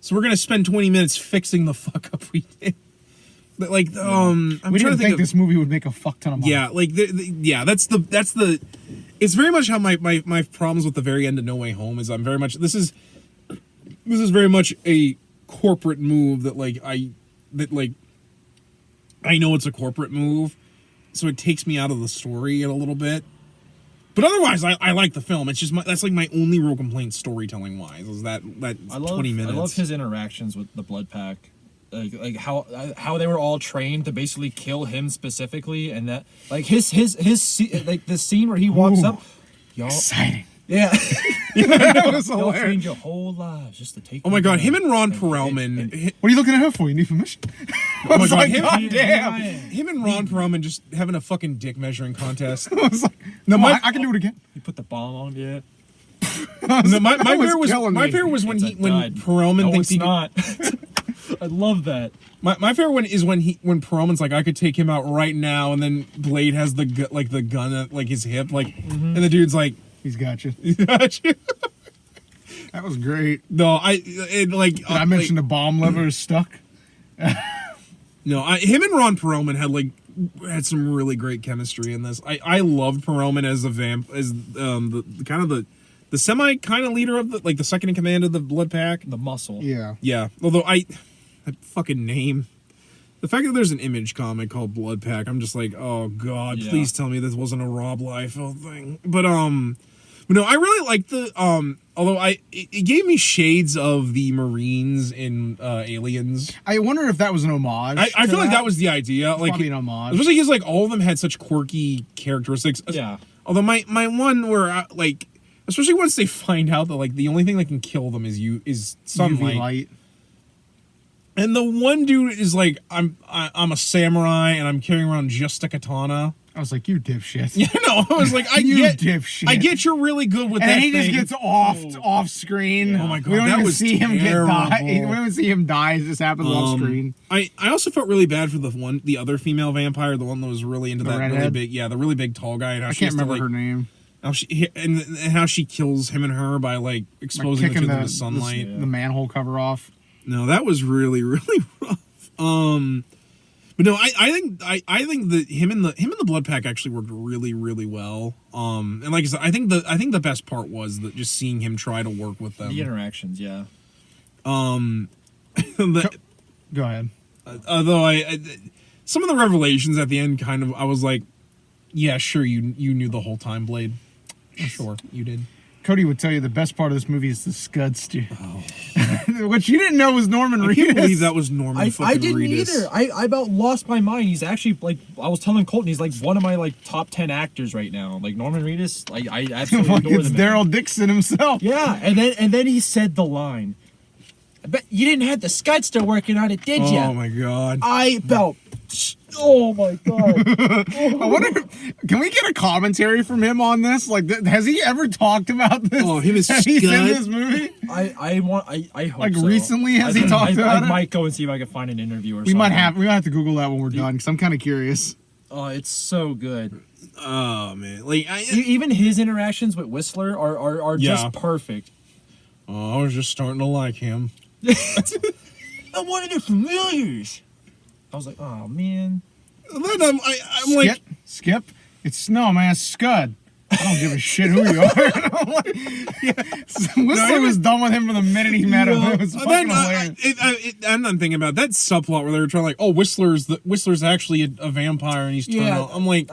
So we're gonna spend 20 minutes fixing the fuck up we did. But like, I'm We trying didn't to think this movie would make a fuck ton of money. Yeah, like that's the. It's very much how my problems with the very end of No Way Home is. I'm very much this is very much a corporate move that I know it's a corporate move, so it takes me out of the story a little bit. But otherwise, I like the film. It's just that's like my only real complaint storytelling wise is that 20 minutes. I love his interactions with the Blood Pack, like how they were all trained to basically kill him specifically, and that like his like the scene where he walks up, y'all Exciting. yeah, That was y'all hilarious. trained your whole lives just to take. Oh my me god, down. him and Ron Perlman. What are you looking at her for? You need permission? Oh my god, like, him, God damn. him and Ron Perlman just having a fucking dick measuring contest. I was like, no, I can do it again. You put the bomb on him, No, my That was fear was killing my me. fear was when died. Perlman No, thinks it's he not. I love that. my fear is when Perlman's like, I could take him out right now, and then Blade has the gun at like his hip, and the dude's like, He's got you. he's got you. That was great. No, Did I mention the bomb lever is stuck? No, him and Ron Perlman had some really great chemistry in this. I loved Perlman as the kind of the semi kind of leader of the second in command of the Blood Pack. The muscle. Yeah. Yeah, although that fucking name, the fact that there's an Image comic called Blood Pack, I'm just like, oh god, Yeah. please tell me this wasn't a Rob Liefeld thing. But no, I really liked the although it gave me shades of the Marines in Aliens. I wonder if that was an homage. I to feel like that was the idea. Like, probably an homage. especially because like all of them had such quirky characteristics. Yeah. Although my one where especially once they find out that like the only thing that can kill them is sunlight. UV light. And the one dude is like, I'm a samurai and I'm carrying around just a katana. I was like, you dipshit. You know, I was like, You dipshit. I get you're really good with And that then he thing. just gets off screen. Oh my God, we don't that even was see him get die. terrible. We don't even see him die. It just happens off screen. I also felt really bad for the other female vampire, the one that was really into The that really redhead? big, the really big tall guy. And how I she can't has to, remember her name. How how she kills him and her by like exposing the two Kicking of them to sunlight. the manhole cover off. No, that was really really rough. But no, I think that him and the Blood Pack actually worked really really well. And like I said, I think the best part was that just seeing him try to work with them. The interactions, yeah. The- Go ahead. although I some of the revelations at the end kind of I was like, yeah, sure, you knew the whole time, Blade. Sure, you did. Cody would tell you the best part of this movie is the Scud stew. Which you didn't know was Norman Reedus. I can't believe that was Norman I fucking didn't Reedus. either. I about lost my mind. He's actually like I was telling Colton, he's like one of my like top 10 actors right now. Like Norman Reedus, like I absolutely Like, adore it's the man. Daryl Dixon himself. Yeah, and then he said the line, I bet you didn't have the Scud still working on it, did you? Oh my god. I felt. Oh my god. I wonder, can we get a commentary from him on this? Like, has he ever talked about this? Oh, him as Has he seen Scud? this movie? I hope Like, so. recently, has he talked about I it? might go and see if I can find an interview or We something. might have to Google that when we're done, because I'm kind of curious. Oh, it's so good. Oh man. Like Even his interactions with Whistler are Yeah. just perfect. I was just starting to like him. I'm one of the familiars. I was like, oh man. And then I'm like, Skip. It's no man, Scud. I don't give a shit who you are. I'm like, Whistler was done with him from the minute he met him. It was fucking hilarious. I'm not thinking about that subplot where they were trying like, oh, Whistler's actually a vampire and he's turned out. I'm like,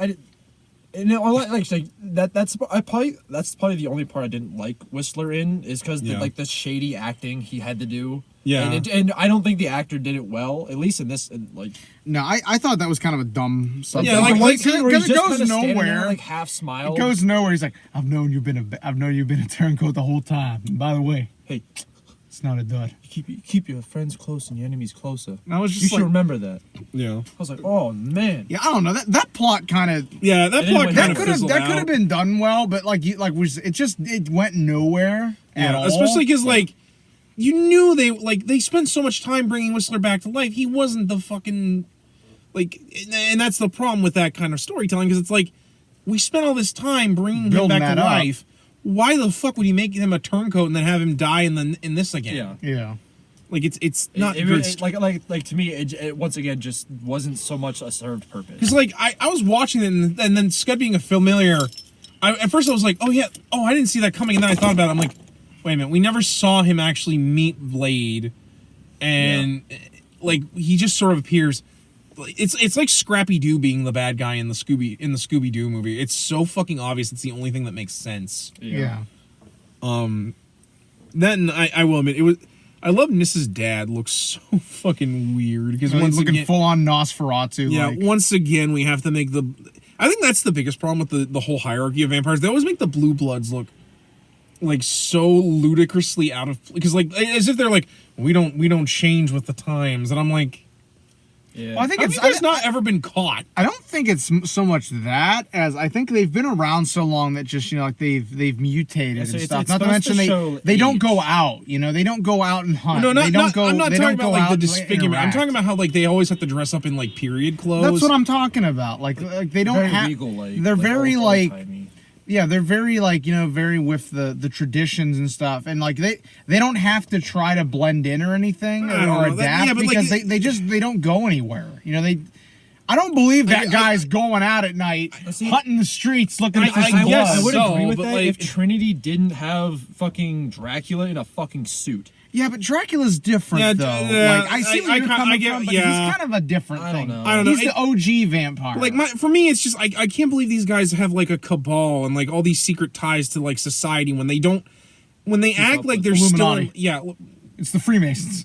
that's probably the only part I didn't like Whistler in is because the shady acting he had to do. Yeah. And I don't think the actor did it well, at least in this No, I thought that was kind of a dumb subject. Yeah, like, because it goes nowhere. Like half smile. It goes nowhere. He's like, I've known you've been a turncoat the whole time. And by the way, hey, it's not a dud. keep your friends close and your enemies closer. And I was just You should like, remember that. yeah, I was like, oh man. yeah, I don't know. That plot kind of yeah, that plot kind of fizzled that out. could have been done well, but it went nowhere at all. Especially because you knew they spent so much time bringing Whistler back to life. He wasn't the fucking and that's the problem with that kind of storytelling because it's like we spent all this time bringing him back to life. Why the fuck would you make him a turncoat and then have him die in this again? Yeah. Like it's not good. Like to me, it once again just wasn't so much a served purpose. Because I was watching it and then Scud being a familiar, at first I was like, I didn't see that coming, and then I thought about it. I'm like, wait a minute, we never saw him actually meet Blade, and he just sort of appears. It's like Scrappy Doo being the bad guy in the Scooby Doo movie. It's so fucking obvious. It's the only thing that makes sense. Yeah. Then I will admit it was. I love Nissa's dad. Looks so fucking weird because He's looking full on Nosferatu. Yeah, once again we have to make the. I think that's the biggest problem with the whole hierarchy of vampires. They always make the blue bloods look like so ludicrously out of because as if they're like we don't change with the times, and I'm like. Yeah. Well, I think it's not ever been caught. I don't think it's so much that as I think they've been around so long that just they've mutated and stuff. Not to mention they don't go out. They don't go out and hunt. No, I'm not talking about the disfigurement. I'm talking about how they always have to dress up in period clothes. That's what I'm talking about. Like they don't have. They're very yeah, they're very very with the traditions and stuff, and they don't have to try to blend in or anything or adapt because they don't go anywhere. I don't believe that guy's going out at night, hunting the streets looking for some blood. I would agree with that if Trinity didn't have fucking Dracula in a fucking suit. Yeah, but Dracula's different though. I see where you're coming from, but he's kind of a different thing. I don't know. He's the OG vampire. For me, it's just I can't believe these guys have a cabal and all these secret ties to society when they don't act like they're Illuminati. still it's the Freemasons.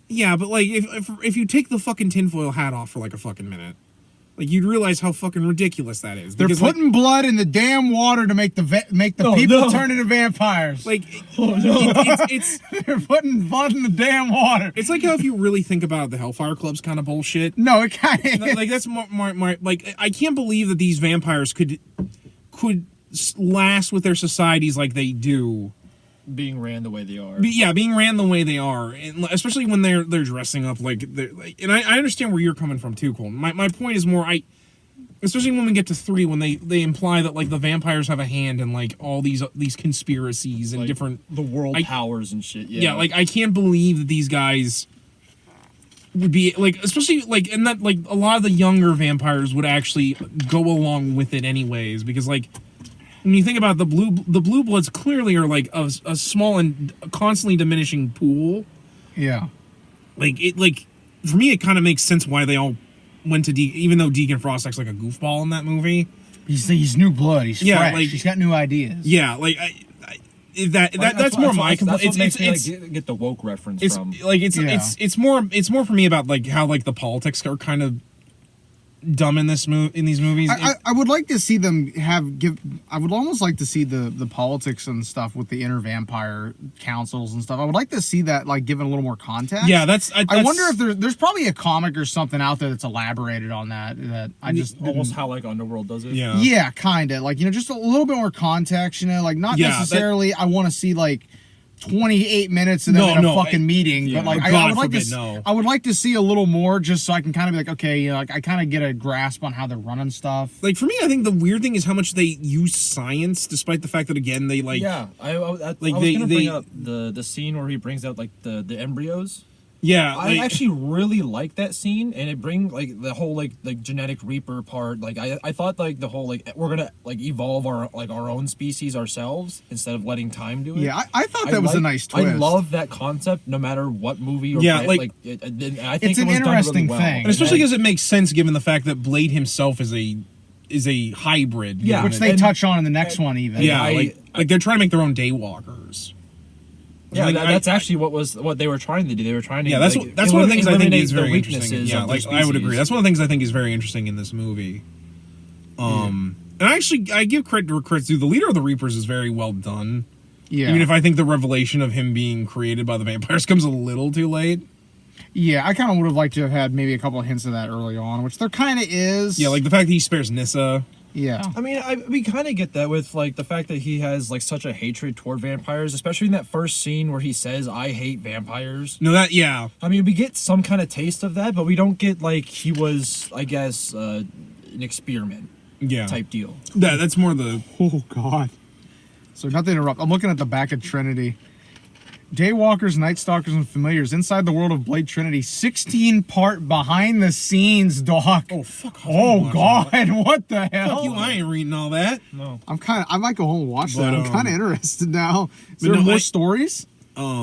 Yeah, but if you take the fucking tinfoil hat off for a fucking minute. You'd realize how fucking ridiculous that is. They're putting blood in the damn water to make the people turn into vampires. It's they're putting blood in the damn water. It's like how if you really think about it, the Hellfire Club's kind of bullshit. No, it kind of that's more I can't believe that these vampires could last with their societies like they do. Being ran the way they are. Being ran the way they are, and especially when they're dressing up and I understand where you're coming from too, Cole. My point is more especially when we get to 3, when they imply that the vampires have a hand in all these conspiracies and different the world powers and shit. Yeah, I can't believe that these guys would be especially and that a lot of the younger vampires would actually go along with it anyways because when you think about the blue bloods clearly are a small and constantly diminishing pool. Yeah. For me it kind of makes sense why they all went to even though Deacon Frost acts like a goofball in that movie. He's new blood. He's fresh. He's got new ideas. Yeah, that's more my complaint. It's get the woke reference from. It's more for me about how the politics are kind of dumb in these movies. I would like to see them I would almost like to see the politics and stuff with the inner vampire councils and stuff. I would like to see that like given a little more context. Yeah, I wonder if there's probably a comic or something out there that's elaborated on that I just almost how like Underworld does it. Yeah, kind of like just a little bit more context. Like not necessarily. I want to see like 28 minutes of them in a fucking meeting, but like I would like to see a little more just so I can kind of be like, okay, like I kind of get a grasp on how they're running stuff. Like for me, I think the weird thing is how much they use science, despite the fact that again they like. Yeah, I was gonna bring up the scene where he brings out like the embryos. Yeah, I actually really like that scene, and it brings like the whole like genetic reaper part. Like I thought like the whole like we're gonna like evolve our own species ourselves instead of letting time do it. Yeah, I thought that was a nice twist. I love that concept, no matter what movie or I think it's an interesting thing, and especially because it makes sense given the fact that Blade himself is a hybrid. Yeah, which they touch on in the next one even. Yeah, like they're trying to make their own daywalkers. Yeah, that's actually what they were trying to do. They were trying to that's one of the things I think is very interesting. Yeah, like I would agree. That's one of the things I think is very interesting in this movie. And I give credit to credit's due. The leader of the Reapers is very well done. Yeah. Even if I think the revelation of him being created by the vampires comes a little too late. Yeah, I kind of would have liked to have had maybe a couple of hints of that early on, which there kind of is. Yeah, like the fact that he spares Nyssa. Yeah. I mean, we kind of get that with like the fact that he has like such a hatred toward vampires, especially in that first scene where he says, "I hate vampires." No, yeah. I mean, we get some kind of taste of that, but we don't get like he was, I guess, an experiment. Type deal. Yeah, that's more the. Oh God. So not to interrupt, I'm looking at the back of Trinity. Daywalkers, Night Stalkers, and Familiars inside the world of Blade Trinity. 16-part behind the scenes, doc. Oh fuck! Oh God! What the hell? Fuck you! I ain't reading all that. No. I might go home and watch that. I'm kind of interested now. Is there no, more stories? But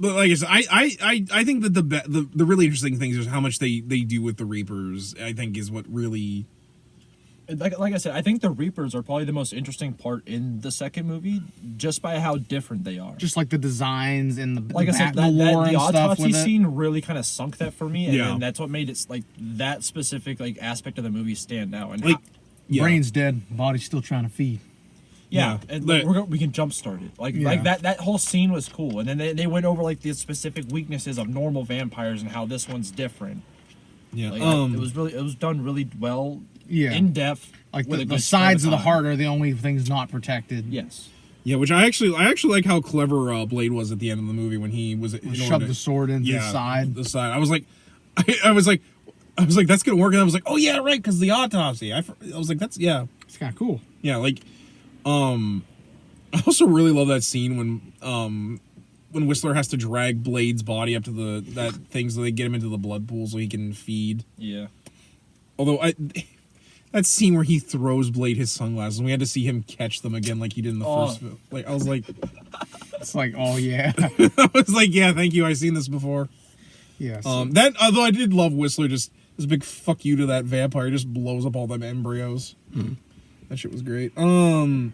like I said, I think that the really interesting things is how much they do with the Reapers. I think is what really. Like I said, I think the Reapers are probably the most interesting part in the second movie, just by how different they are. Just like the designs and the like I said, the lore and stuff autopsy with it. scene really kind of sunk that for me, and then that's what made it like that specific like aspect of the movie stand out. And like, brain's dead, body's still trying to feed. Yeah, and we can jumpstart it. Like that whole scene was cool, and then they went over like the specific weaknesses of normal vampires and how this one's different. Yeah, like, it was done really well. Yeah, in depth. Like the sides of the heart are the only things not protected. Yes. Yeah, which I actually like how clever Blade was at the end of the movie when he was shoved the sword into the side. The side. I was like, that's gonna work, and I was like, oh yeah, right, because the autopsy. I was like, it's kind of cool. Yeah, like, I also really love that scene when Whistler has to drag Blade's body up to that thing so they get him into the blood pool so he can feed. Yeah. Although that scene where he throws Blade his sunglasses and we had to see him catch them again like he did in the first film. Like I was like, it's like, oh yeah. I was like, yeah, thank you. I've seen this before. Yes. That although I did love Whistler, just this big fuck you to that vampire, just blows up all them embryos. That shit was great. Do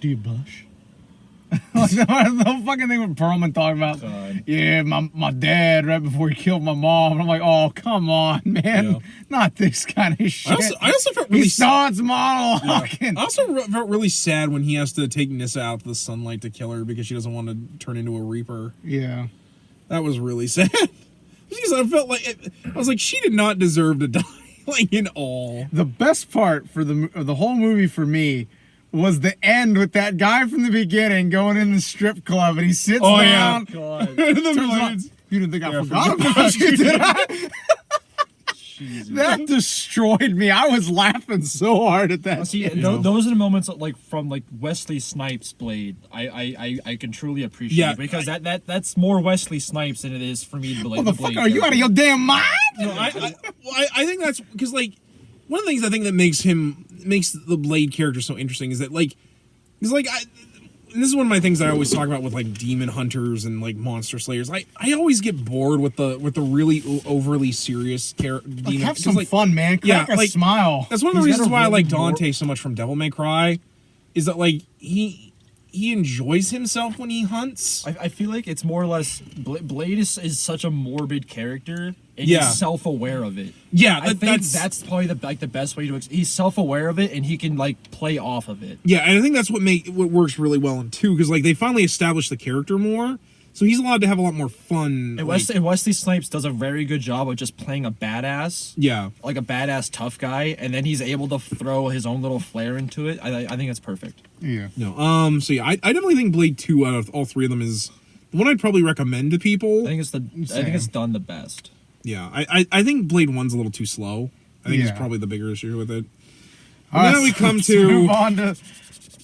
you blush? Like the fucking thing with Perlman talking about, yeah, my dad right before he killed my mom, and I'm like, oh come on, man, not this kind of shit. I also felt really sad. I also felt really sad when he has to take Nyssa out to the sunlight to kill her because she doesn't want to turn into a Reaper. Yeah, that was really sad. Because I felt like I was like, she did not deserve to die, like in all. The best part for the whole movie for me was the end with that guy from the beginning going in the strip club and he sits down. Oh, God. You didn't think I forgot about you, did I? That destroyed me. I was laughing so hard at that. See, those are the moments like from like Wesley Snipes' Blade. I can truly appreciate because that's more Wesley Snipes than it is for me to like. What the fuck are you out of your damn mind? No, I think that's because like one of the things I think that makes the Blade character so interesting is that like he's like and this is one of my things that I always talk about with like demon hunters and like monster slayers. I always get bored with the really overly serious demon. Like, have some fun, man. Crack a smile. That's one of the reasons why I like Dante so much from Devil May Cry, is that like he he enjoys himself when he hunts. I feel like it's more or less Blade is such a morbid character, and Yeah. he's self-aware of it. Yeah, I think that's probably the best way to. He's self-aware of it, and he can like play off of it. Yeah, and I think that's what works really well in 2, because like they finally established the character more, so he's allowed to have a lot more fun. And, like- Wesley Snipes does a very good job of just playing a badass, yeah, like a badass tough guy, and then he's able to throw his own little flair into it. I think it's perfect. Yeah. no. So yeah, I definitely think Blade 2 out of all three of them is the one I'd probably recommend to people. I think it's done the best. Yeah, I think Blade 1's a little too slow. I think Yeah. it's probably the bigger issue with it. All right, Now we so come let's to move on to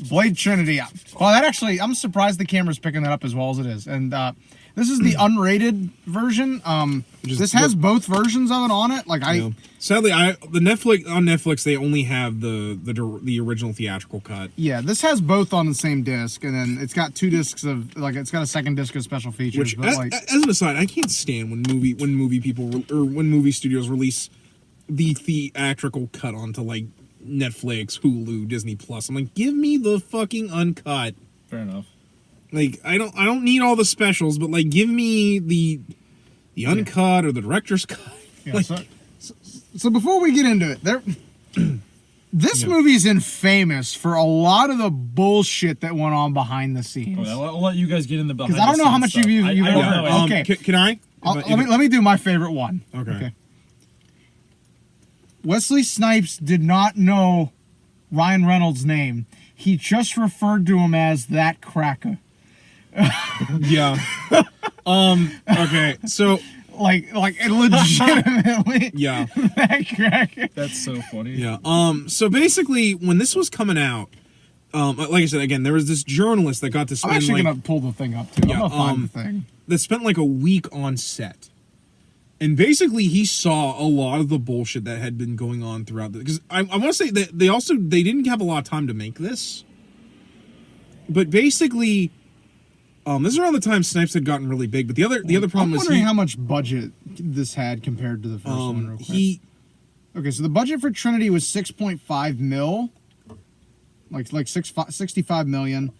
Blade Trinity. Well, that actually, I'm surprised the camera's picking that up as well as it is. And this is the unrated version. Just This has both versions of it on it. Like you know. Sadly, on Netflix they only have the original theatrical cut. yeah, this has both on the same disc, and then it's got 2 discs of like it's got a second disc of special features. Which, but like, as an aside, I can't stand when movie studios release the theatrical cut onto like Netflix, Hulu, Disney Plus. I'm like, give me the fucking uncut. Fair enough. Like, I don't need all the specials, but like, give me the uncut or the director's cut. yeah, Like, so before we get into it, this Yeah. movie's infamous for a lot of the bullshit that went on behind the scenes. Well, I'll let you guys get in the behind. Because I don't know how much you've I don't heard. know. Okay. Can I? Let me do my favorite one. Okay. Wesley Snipes did not know Ryan Reynolds' name. He just referred to him as that cracker. Yeah. Okay. So Like legitimately yeah. that cracker. That's so funny. Yeah. So basically, when this was coming out, like I said again, there was this journalist that got to I'm spend actually like gonna pull the thing up too. Yeah, I'm gonna find the thing. that spent like a week on set, and basically he saw a lot of the bullshit that had been going on throughout. Because I want to say that they didn't have a lot of time to make this, but basically, this is around the time Snipes had gotten really big. But the other problem I'm was wondering how much budget this had compared to the first one. Real quick. Okay, so the budget for Trinity was 6.5 mil. Like 65 million.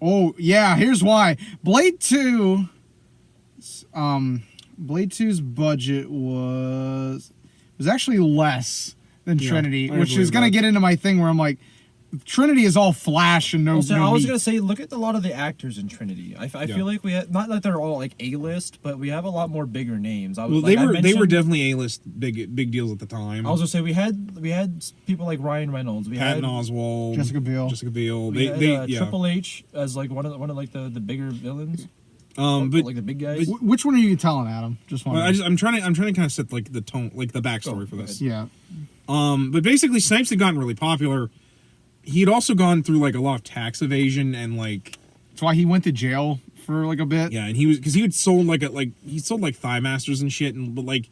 Oh, yeah, here's why. Blade 2 Blade 2's budget was actually less than Yeah, Trinity, I which is believe going to that. get into my thing where I'm like, Trinity is all flash and no Also, I was meat. gonna say, look at a lot of the actors in Trinity. I Yeah. feel like we have, not that they're all like A-list, but we have a lot more bigger names. well, they were definitely A-list big deals at the time. I was gonna say we had people like Ryan Reynolds. We Patton had Oswalt, Jessica Biel. we had, Yeah. Triple H as like one of like the bigger villains. But like the big guys. Which one are you telling, Adam? Just one. I'm trying to kind of set like the tone, like the backstory for Go this. Yeah. But basically, Snipes had gotten really popular. He had also gone through like a lot of tax evasion and like That's why he went to jail for like a bit. yeah, and he had sold he sold like Thigh Masters and shit, and but like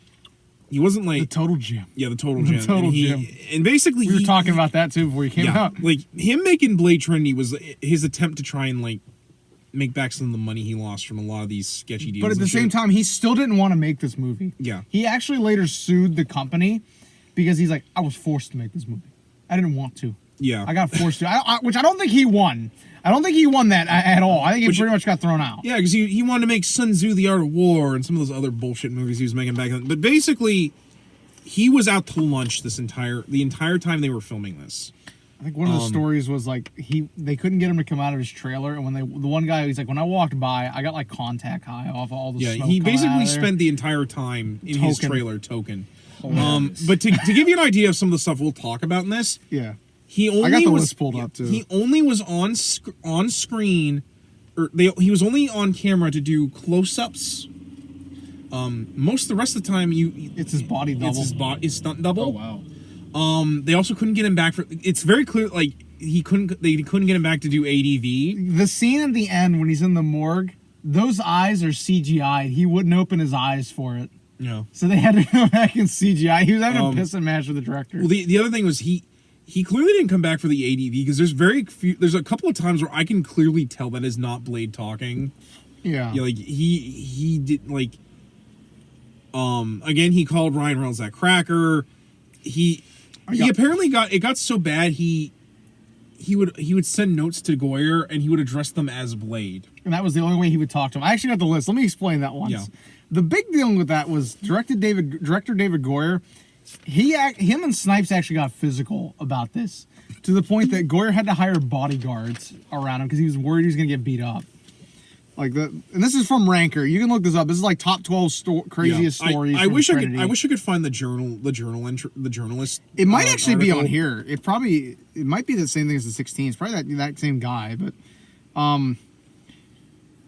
he wasn't The like Total Gym. yeah the total gym. Total and Gym. And basically, We were talking about that too before you came yeah, out. like him making Blade Trinity was his attempt to try and like make back some of the money he lost from a lot of these sketchy deals. But at the and same shit. time, he still didn't want to make this movie. Yeah. He actually later sued the company because he's like, I was forced to make this movie. I didn't want to. yeah, I got forced to. Which I don't think he won. I don't think he won that at all. I think he Which- pretty much got thrown out. yeah, because he wanted to make Sun Tzu: The Art of War and some of those other bullshit movies he was making back then. But basically, he was out to lunch the entire time they were filming this. I think one of the stories was like they couldn't get him to come out of his trailer, and when the one guy, he's like, when I walked by, I got like contact high off all the Yeah, smoke he coming out basically of there. spent the entire time in his Token. trailer token. Hilarious. But to give you an idea of some of the stuff we'll talk about in this, Yeah. he only got the was list pulled up, too. He only was on screen, or he was only on camera to do close-ups. Most of the rest of the time, It's his body double. It's his stunt double. Oh wow. They also couldn't get him back for. It's very clear, like they couldn't get him back to do ADV. The scene at the end when he's in the morgue, those eyes are CGI. He wouldn't open his eyes for it. No. So they had to go back in CGI. He was having a pissing match with the director. Well, the other thing was he clearly didn't come back for the ADV because there's a couple of times where I can clearly tell that is not Blade talking. Yeah. Yeah, like he did like again he called Ryan Reynolds that cracker. He apparently got so bad he he would send notes to Goyer and he would address them as Blade. And that was the only way he would talk to him. I actually got the list. Let me explain that once. Yeah. The big deal with that was director David Goyer. Him and Snipes actually got physical about this, to the point that Goyer had to hire bodyguards around him because he was worried he was going to get beat up. And this is from Ranker. You can look this up. This is like top 12 craziest stories. I wish I could find the journalist. It might actually be article. on here. It might be the same thing as the 16. It's probably that same guy, but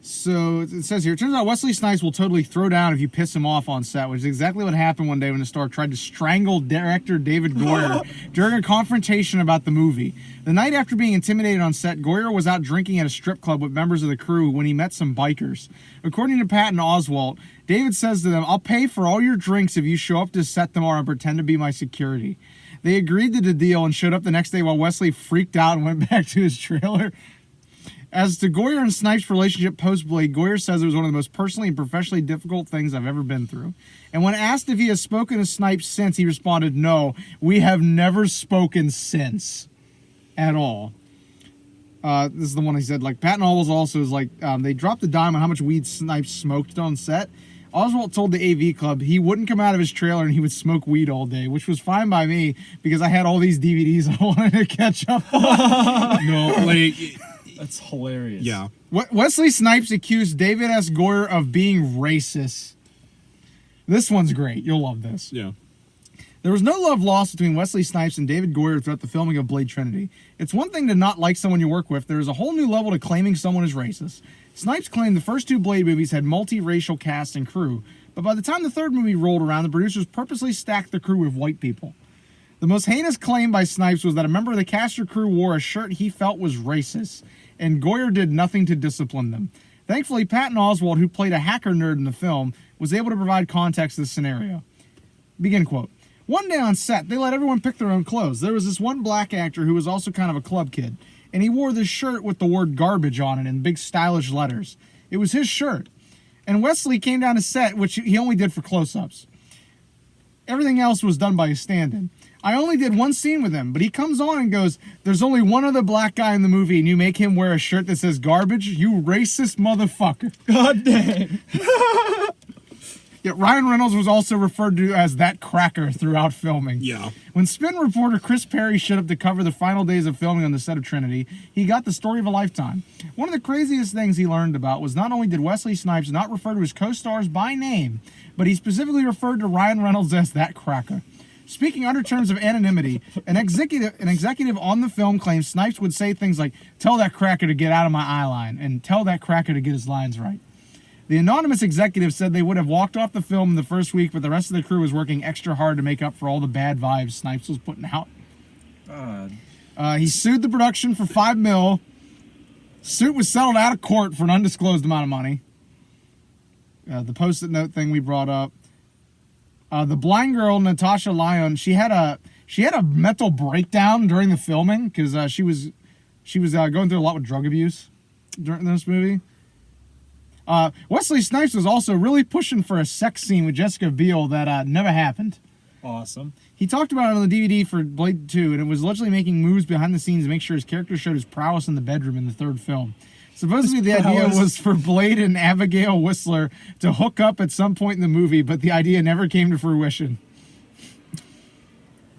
so it says here, it turns out Wesley Snipes will totally throw down if you piss him off on set, which is exactly what happened one day when the star tried to strangle director David Goyer during a confrontation about the movie. The night after being intimidated on set, Goyer was out drinking at a strip club with members of the crew when he met some bikers. According to Patton Oswalt, David says to them, "I'll pay for all your drinks if you show up to set tomorrow and pretend to be my security." They agreed to the deal and showed up the next day while Wesley freaked out and went back to his trailer. As to Goyer and Snipes' relationship post-Blade, Goyer says it was one of the most personally and professionally difficult things I've ever been through. And when asked if he has spoken to Snipes since, he responded, "No, we have never spoken since at all." This is the one he said, like, Patton Oswalt also is like, they dropped the dime on how much weed Snipes smoked on set. Oswalt told the AV Club he wouldn't come out of his trailer and he would smoke weed all day, which was fine by me because I had all these DVDs I wanted to catch up on. No, like... That's hilarious. Yeah. Wesley Snipes accused David S. Goyer of being racist. This one's great. You'll love this. Yeah. There was no love lost between Wesley Snipes and David Goyer throughout the filming of Blade Trinity. It's one thing to not like someone you work with. There is a whole new level to claiming someone is racist. Snipes claimed the first two Blade movies had multiracial cast and crew, but by the time the third movie rolled around, the producers purposely stacked the crew with white people. The most heinous claim by Snipes was that a member of the cast or crew wore a shirt he felt was racist, and Goyer did nothing to discipline them. Thankfully, Patton Oswalt, who played a hacker nerd in the film, was able to provide context to the scenario. Begin quote. One day on set, they let everyone pick their own clothes. There was this one black actor who was also kind of a club kid, and he wore this shirt with the word garbage on it in big stylish letters. It was his shirt. And Wesley came down to set, which he only did for close-ups. Everything else was done by a stand-in. I only did one scene with him, but he comes on and goes, "There's only one other black guy in the movie, and you make him wear a shirt that says garbage? You racist motherfucker." God dang. Yeah, Ryan Reynolds was also referred to as that cracker throughout filming. Yeah. When Spin reporter Chris Perry showed up to cover the final days of filming on the set of Trinity, he got the story of a lifetime. One of the craziest things he learned about was not only did Wesley Snipes not refer to his co-stars by name, but he specifically referred to Ryan Reynolds as that cracker. Speaking under terms of anonymity, an executive on the film claims Snipes would say things like, "Tell that cracker to get out of my eye line," and "Tell that cracker to get his lines right." The anonymous executive said they would have walked off the film in the first week, but the rest of the crew was working extra hard to make up for all the bad vibes Snipes was putting out. God. He sued the production for $5 million. Suit was settled out of court for an undisclosed amount of money. The post-it note thing we brought up. The blind girl Natasha Lyon, she had a mental breakdown during the filming because she was going through a lot with drug abuse during this movie. Wesley Snipes was also really pushing for a sex scene with Jessica Biel that never happened. Awesome. He talked about it on the DVD for Blade 2, and it was literally making moves behind the scenes to make sure his character showed his prowess in the bedroom in the third film. Supposedly the idea was for Blade and Abigail Whistler to hook up at some point in the movie, but the idea never came to fruition.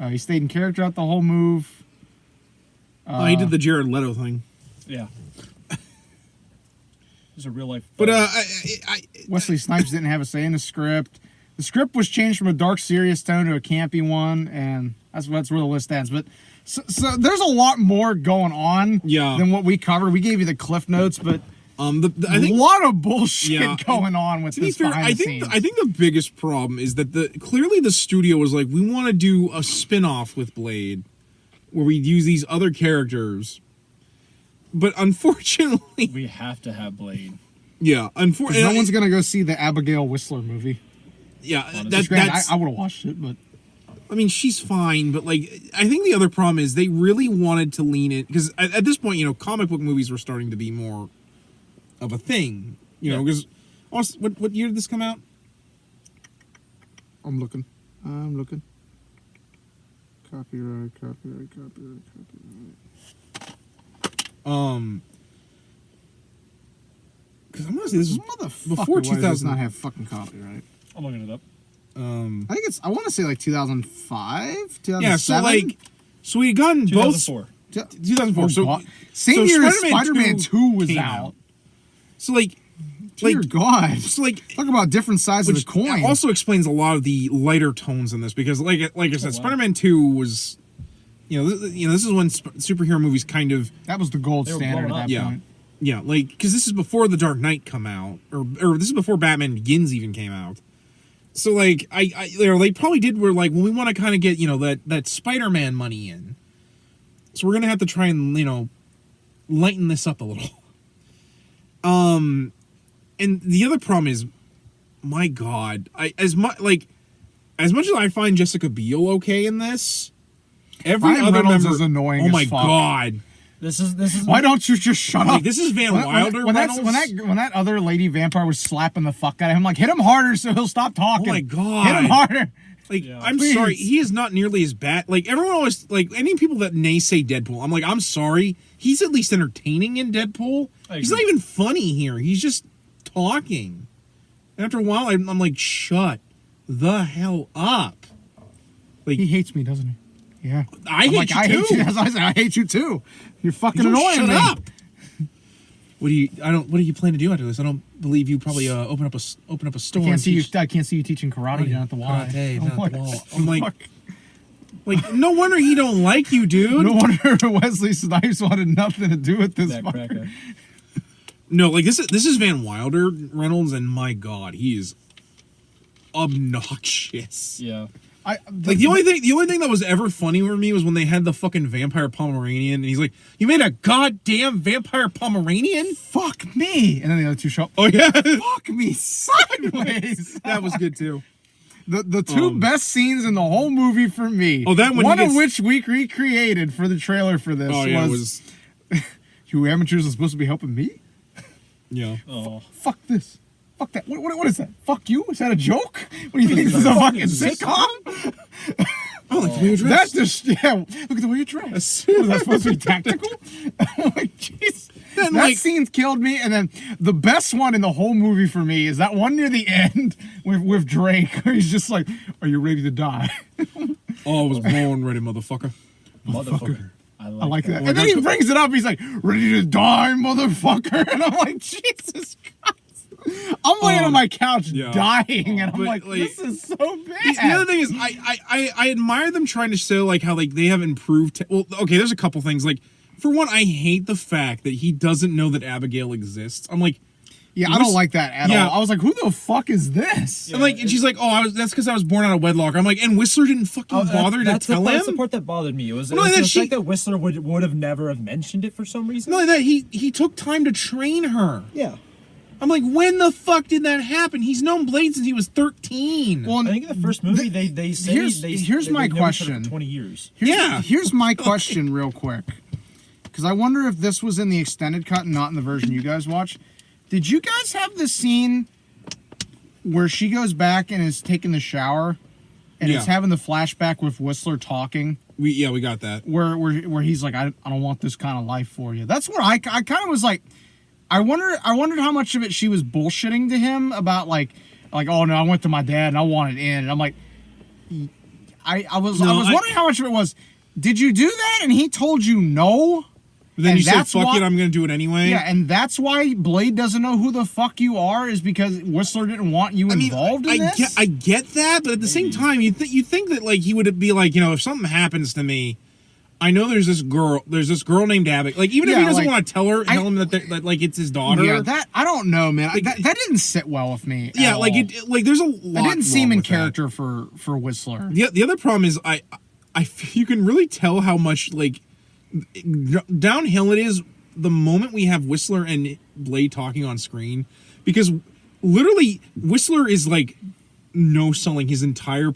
He stayed in character out the whole move. He did the Jared Leto thing. Yeah. There's a real life. But Wesley Snipes didn't have a say in the script. The script was changed from a dark, serious tone to a campy one, and that's where the list ends. But so there's a lot more going on than what we covered. We gave you the cliff notes, but I think a lot of bullshit going on with this behind the scenes. I think the biggest problem is that clearly the studio was like, we want to do a spin-off with Blade where we use these other characters. But unfortunately, we have to have Blade. Yeah, unfortunately, no one's gonna go see the Abigail Whistler movie. Yeah, I would have watched it, but I mean, she's fine. But like, I think the other problem is they really wanted to lean in because at this point, comic book movies were starting to be more of a thing. Because what year did this come out? I'm looking. Copyright. Because I'm gonna say this was Motherfucker, before why does this 2000. not have fucking copyright? I'm looking it up. I think it's. I want to say like 2005, 2007. Yeah, so we had gotten both 2004. 2004. So God. Same so year as Spider-Man Spider-Man 2 was came out. So Dear God. so like Talk about different sides of the which coin. also explains a lot of the lighter tones in this because like I said, wow. Spider-Man 2 was, this is when superhero movies kind of that was the gold They were standard at blowing that up. yeah. point. Yeah, like because this is before The Dark Knight come out, or this is before Batman Begins even came out. So like they probably did where like when we want to kind of get that Spider-Man money in, so we're gonna have to try and lighten this up a little. And the other problem is, my God, as much as I find Jessica Biel okay in this, every Ryan other Reynolds member is annoying Oh as my fuck. God. This is Why don't you just shut up? Like, this is Van Wilder. When Reynolds. that other lady vampire was slapping the fuck out of him, like hit him harder so he'll stop talking. Oh my God. Hit him harder. Like, Yeah. I'm Please. sorry, he is not nearly as bad. Like, everyone always, like, any people that naysay Deadpool, I'm like, I'm sorry. He's at least entertaining in Deadpool. I He's not agree. even funny here. He's just talking. And after a while, I'm like, shut the hell up. Like, He hates me, doesn't he? Yeah. I I'm hate like, you I too. hate you. That's why I said I hate you too. You're fucking Don't annoying shut me. up. What do you plan to do after this? I don't believe you probably open up a store. I can't and see you. teach I can't see you teaching karate down at the wall. karate I'm down at like, the wall. I'm like, fuck. like, no wonder he don't like you, dude. No wonder Wesley Snipes wanted nothing to do with this that fucker. cracker. No, like this is Van Wilder Reynolds, and my God, he is obnoxious. Yeah. Like the only thing that was ever funny for me was when they had the fucking vampire Pomeranian, and he's like, "You made a goddamn vampire Pomeranian? Fuck me. And then the other two show up. Oh yeah, Fuck me sideways. that was good too. The two best scenes in the whole movie for me. Oh, that when one he of gets- which we recreated for the trailer for this Oh yeah, was you amateurs are supposed to be helping me? yeah. Oh. Fuck this. Fuck that. What is that? Fuck you? Is that a joke? What do you think? This is a fucking sitcom? Oh, like the way you're That's dressed. just, yeah. Look at the way you dress. Was that supposed to be tactical? I'm like, jeez. Then, That like- scene killed me. And then the best one in the whole movie for me is that one near the end with Drake, where he's just like, "Are you ready to die?" Oh, I was born ready, motherfucker. Motherfucker. I I like that. Oh, And then he brings it up. He's like, "Ready to die, motherfucker?" And I'm like, Jesus Christ. I'm laying on my couch yeah. dying, and I'm But, like, like, this is so bad. The other thing is, I admire them trying to show like how like they have improved. Well, okay, there's a couple things. Like, for one, I hate the fact that he doesn't know that Abigail exists. I'm like, Yeah, I don't like that at Yeah. all. I was like, who the fuck is this? and like, and she's like, oh, that's because I was born out of wedlock. I'm like, and Whistler didn't fucking bother to that's tell That's the him. part that bothered me. It was, Well, it was that the she- fact that Whistler would have never have mentioned it for some reason. Not only that, he took time to train her. Yeah. I'm like, when the fuck did that happen? He's known Blade since he was 13. Well, I think in the first movie they say here's my they've known each other question. for 20 years. Here's my question, real quick, because I wonder if this was in the extended cut and not in the version you guys watch. Did you guys have the scene where she goes back and is taking the shower, and it's Yeah. having the flashback with Whistler talking? We got that. Where he's like, I don't want this kind of life for you. That's where I kind of was like, I wondered how much of it she was bullshitting to him about like oh no, I went to my dad and I wanted in, and I'm like, I was wondering how much of it was, did you do that and he told you no? But then And you said, that's fuck why- it, I'm gonna do it anyway. Yeah, and that's why Blade doesn't know who the fuck you are, is because Whistler didn't want you involved in this. I get that, but at the same time, you think that like he would be like, if something happens to me, I know there's this girl named Abigail. Like, even if he Yeah, doesn't like, want to tell him that like it's his daughter. Yeah, that I don't know, man. Like, that didn't sit well with me. at Yeah, like all. like there's a lot. It didn't seem wrong in with that. character for Whistler. The other problem is you can really tell how much like downhill it is the moment we have Whistler and Blade talking on screen, because literally Whistler is like no selling his entire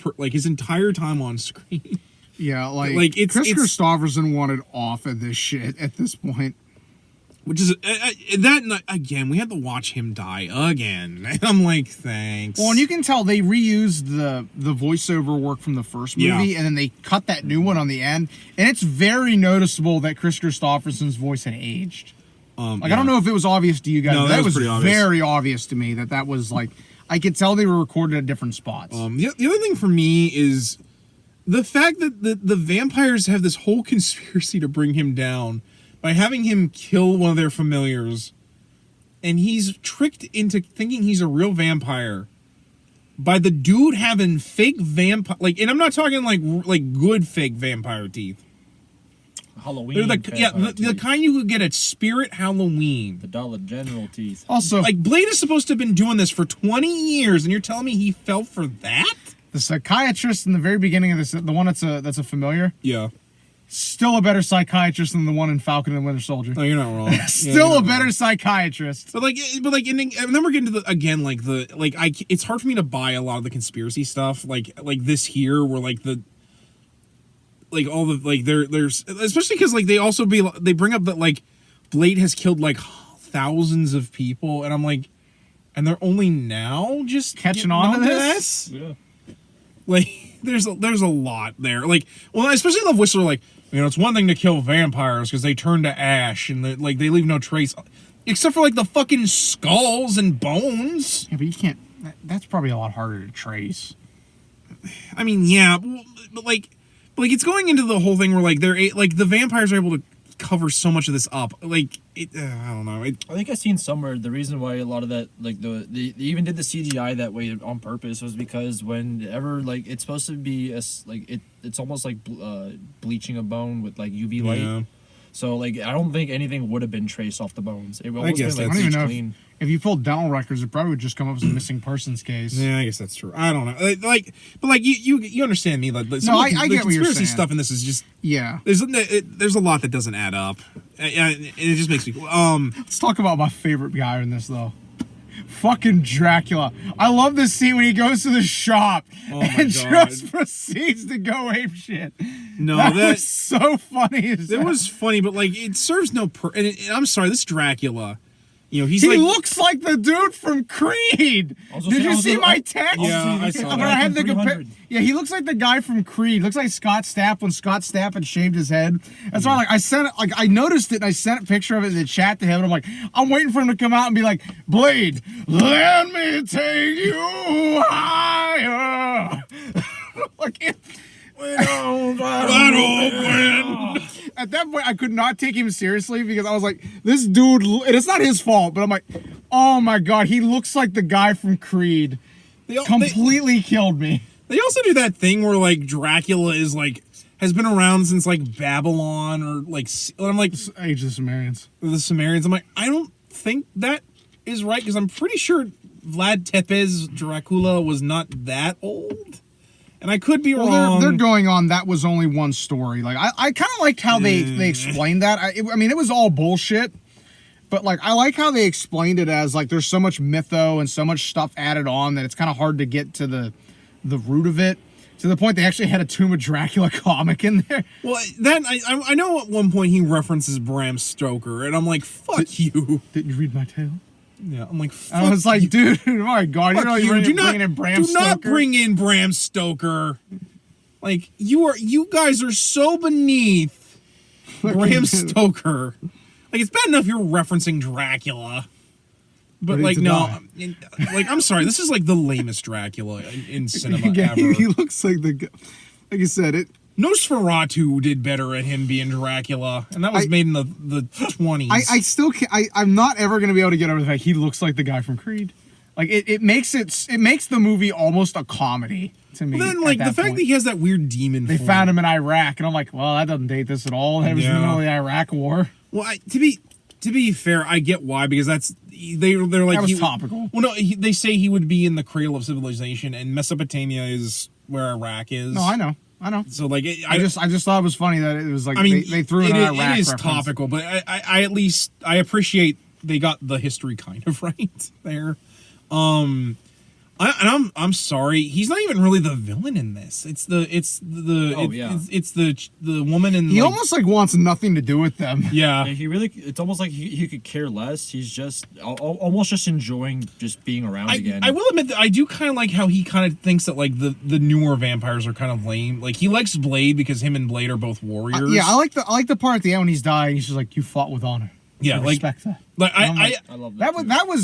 time on screen. Yeah, like Like, it's- Chris it's- Christopherson wanted off of this shit at this point. Which is that again. We had to watch him die again, and I'm like, thanks. Well, and you can tell they reused the voiceover work from the first movie, and then they cut that new one on the end, and it's very noticeable that Chris Christopherson's voice had aged. I don't know if it was obvious to you guys. No, but that was pretty obvious. very obvious to me that was like I could tell they were recorded at different spots. The other thing for me is the fact that the vampires have this whole conspiracy to bring him down by having him kill one of their familiars, and he's tricked into thinking he's a real vampire by the dude having fake vampire, like, and I'm not talking like good fake vampire teeth. Halloween. They're the kind you could get at Spirit Halloween. The Dollar General teeth. Also, Like, Blade is supposed to have been doing this for 20 years, and you're telling me he fell for that? the psychiatrist in the very beginning of this, the one that's a familiar, Yeah. still a better psychiatrist than the one in Falcon and Winter Soldier. No, you're not wrong. Still a better psychiatrist. But and then we're getting to it's hard for me to buy a lot of the conspiracy stuff, like this here, where all the there's especially because they bring up that like Blade has killed like thousands of people, and I'm like, and they're only now just Catching getting on to onto this? Yeah. Like, there's a lot there. Like, well, I especially love Whistler. Like, it's one thing to kill vampires because they turn to ash and they leave no trace, except for like the fucking skulls and bones. Yeah, but you can't. That's probably a lot harder to trace. I mean, yeah, but it's going into the whole thing where the vampires are able to cover so much of this up. Like, I don't know. I think I seen somewhere the reason why a lot of that, like they even did the CGI that way on purpose was because whenever like it's supposed to be it's almost like bleaching a bone with like UV light. Yeah. So like I don't think anything would have been traced off the bones. It would almost guess been I like don't even bleached know clean. if you pulled dental records, it probably would just come up as a missing persons case. Yeah, I guess that's true. I don't know. You understand me. Like, some No, of the I get what you're conspiracy saying. stuff in this is just Yeah. there's a lot that doesn't add up. And it just makes me Let's talk about my favorite guy in this though. Fucking Dracula. I love this scene when he goes to the shop and God. just proceeds to go ape shit. No, that that was so funny. it was funny, but like it serves no and I'm sorry, this Dracula, he's He like looks like the dude from Creed. Did you see my text? Yeah, I saw When that. I had the 300. yeah, he looks like the guy from Creed. Looks like Scott Stapp when Scott Stapp had shaved his head. That's why I noticed it and I sent a picture of it in the chat to him and I'm like, I'm waiting for him to come out and be like, Blade, let me take you higher. At that point, I could not take him seriously because I was like, this dude, and it's not his fault, but I'm like, oh my God, he looks like the guy from Creed. Completely killed me. They also do that thing where like Dracula is like has been around since like Babylon or like I'm like Age of the Sumerians. the Sumerians. I'm like, I don't think that is right because I'm pretty sure Vlad Tepes Dracula was not that old. And I could be wrong. They're going on that was only one story. Like I kind of liked how they explained that. I mean, it was all bullshit, but like I like how they explained it as like there's so much mytho and so much stuff added on that it's kind of hard to get to the root of it. To the point they actually had a Tomb of Dracula comic in there. Well, then I know at one point he references Bram Stoker, and I'm like, fuck you. Didn't you read my tale? Yeah, I'm like, fuck I was like, you. dude, oh my God, Fuck you're you. bringing in Bram Do not Stoker? bring in Bram Stoker. Like, you guys are so beneath Bram Stoker. Like, it's bad enough you're referencing Dracula. But Ready like, to no, die. like, I'm sorry, this is like the lamest Dracula in cinema Yeah, ever. he looks like the guy. Like you said, it. Nosferatu did better at him being Dracula, and that was made in the 20s. I still can't, I'm not ever gonna be able to get over the fact he looks like the guy from Creed. Like it makes the movie almost a comedy to me. Well, then, like, the fact that he has that weird demon they form. found him in Iraq, and I'm like, well, that doesn't date this at all. That was in the middle of the Iraq War. Well, to be fair, I get why, because they're like That was topical. Well, no, they say he would be in the cradle of civilization, and Mesopotamia is where Iraq is. No, I know. So like, I just thought it was funny that it was like I mean, they threw in an Iraq it is reference. topical, but I at least I appreciate they got the history kind of right there. I'm sorry. He's not even really the villain in this. It's the woman in. He almost like wants nothing to do with them. Yeah. Yeah, he really. It's almost like he could care less. He's just almost just enjoying just being around again. I will admit that I do kind of like how he kind of thinks that like the newer vampires are kind of lame. Like he likes Blade because him and Blade are both warriors. Yeah, I like the part at the end when he's dying. He's just like, you fought with honor. Yeah, I like respect that. Like I love that.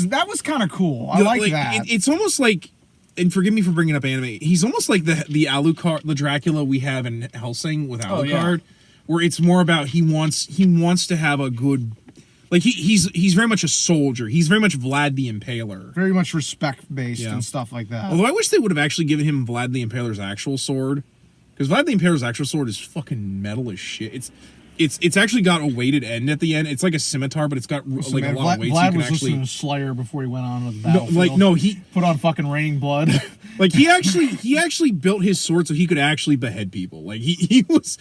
That was kind of cool. I like that. It's almost like, and forgive me for bringing up anime. He's almost like the Alucard, the Dracula we have in Hellsing with Alucard, where it's more about he wants to have a good, like he's very much a soldier. He's very much Vlad the Impaler. Very much respect based and stuff like that. Although I wish they would have actually given him Vlad the Impaler's actual sword, because Vlad the Impaler's actual sword is fucking metal as shit. It's actually got a weighted end at the end. It's like a scimitar, but it's got like a lot of weight. Vlad so you can was actually listening to Slayer before he went on with the battlefield. He put on fucking Raining Blood. like he actually built his sword so he could actually behead people. Like he was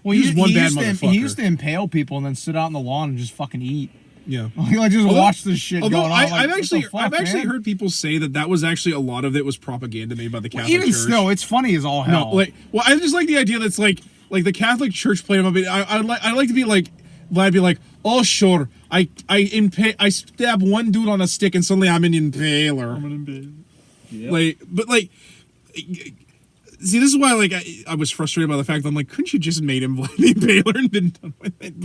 one bad motherfucker. He used to impale people and then sit out in the lawn and just fucking eat. Yeah, like just watch this shit going on. I've actually heard people say that was actually a lot of it was propaganda made by the Catholic Even Church. still, it's funny as all hell. No, I just like the idea that's like the Catholic Church played him a bit. I like to be like Vlad, be like, oh sure, I stab one dude on a stick and suddenly I'm an impaler. Yep. See, this is why I was frustrated by the fact that I'm like, couldn't you just made him Vlad the Impaler and been done with it?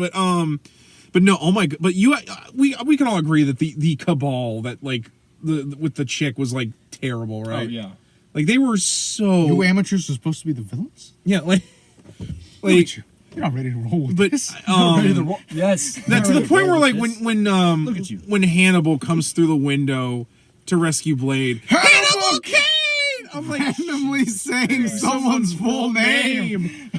But no, oh my god! But we can all agree that the cabal that with the chick was like terrible, right? Oh yeah, like they were so. You amateurs are supposed to be the villains. Yeah, You're not ready to roll with this. Yes. That to the point where like when Look at you. when Hannibal comes through the window to rescue Blade, Hannibal Kane! I'm like randomly saying someone's full name.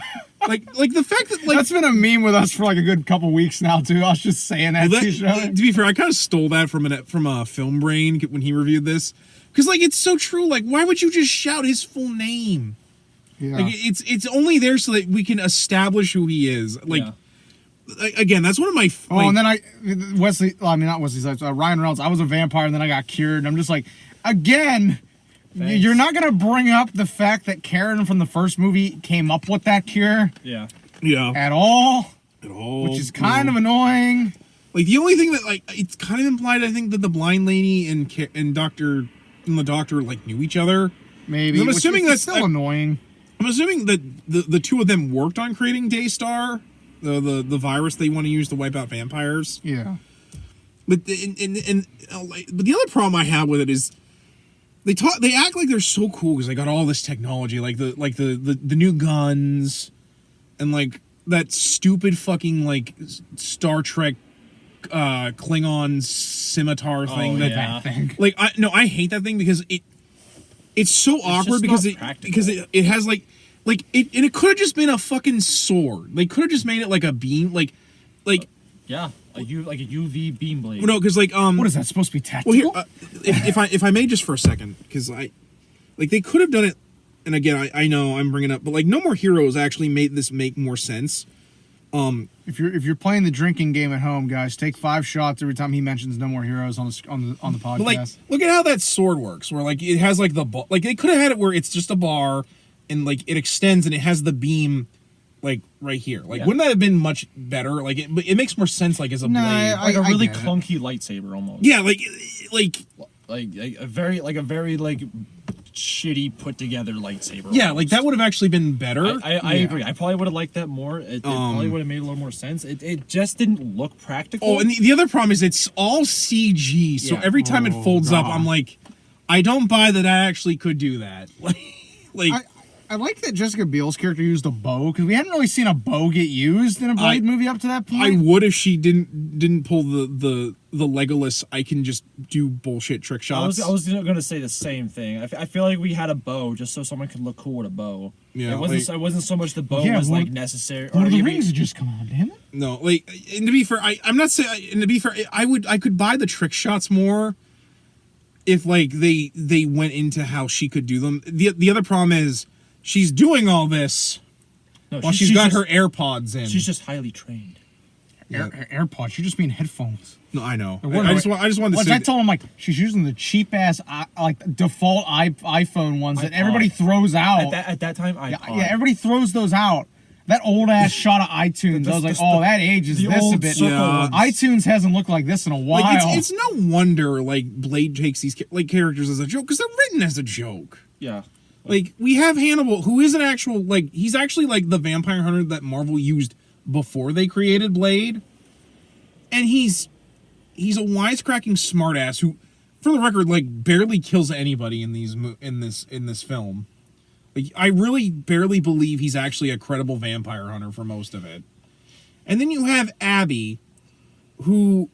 like the fact that that's been a meme with us for like a good couple weeks now too. I was just saying that to each other. To be fair, I kind of stole that from a Film Brain when he reviewed this, because like it's so true. Like, why would you just shout his full name? Yeah. Like it's only there so that we can establish who he is. Like again, that's one of my. And then not Wesley. Ryan Reynolds. I was a vampire, and then I got cured. And I'm just like, again. Thanks. You're not gonna bring up the fact that Karen from the first movie came up with that cure, yeah, at all, which is kind of annoying. Like the only thing that it's kind of implied, I think, that the blind lady and the doctor like knew each other. Maybe. I'm assuming that's still annoying. I'm assuming that the two of them worked on creating Daystar, the virus they want to use to wipe out vampires. Yeah. But but the other problem I have with it is. They act like they're so cool because they got all this technology, like the new guns, and like that stupid fucking like Star Trek Klingon scimitar thing. Like I hate that thing because it's so awkward because it has it could have just been a fucking sword. They could have just made it like a beam, like. Yeah, a UV beam blade. No, because what is that supposed to be tactical? Well, here, if I may, just for a second, because they could have done it. And again, I know I'm bringing up, but like No More Heroes actually made this make more sense. If you're playing the drinking game at home, guys, take 5 shots every time he mentions No More Heroes on the podcast. But like, look at how that sword works. Where like it has like they could have had it where it's just a bar, and like it extends and it has the beam. Like right here, wouldn't that have been much better? Like it makes more sense, like as a blade, like a really clunky lightsaber almost. Yeah, like a very shitty put together lightsaber. Yeah, almost. like that would have actually been better. I agree. I probably would have liked that more. It probably would have made a little more sense. It just didn't look practical. Oh, and the other problem is it's all CG. So every time it folds up, I'm like, I don't buy that I actually could do that. I like that Jessica Biel's character used a bow, because we hadn't really seen a bow get used in a Blade movie up to that point. I would if she didn't pull the Legolas. I can just do bullshit trick shots. I was gonna say the same thing. I feel like we had a bow just so someone could look cool with a bow. Yeah, it wasn't so much the bow was necessary. Lord of the Rings had just come out, damn it. No, and to be fair, I'm not saying. And to be fair, I could buy the trick shots more if they went into how she could do them. The other problem is. She's doing all this while she's got her AirPods in. She's just highly trained. AirPods. You just mean headphones. No, I know. What I just wanted to What say. I told him, like, she's using the cheap ass like default iPhone ones that everybody throws out. At that time, yeah, everybody throws those out. That old ass shot of iTunes. I was like, that ages this a bit. Yeah. iTunes hasn't looked like this in a while. Like, it's no wonder like Blade takes these like characters as a joke because they're written as a joke. Yeah. Like we have Hannibal, who is an actual like he's actually like the vampire hunter that Marvel used before they created Blade, and he's a wisecracking smartass who, for the record, like barely kills anybody in this film. Like I really barely believe he's actually a credible vampire hunter for most of it. And then you have Abby, who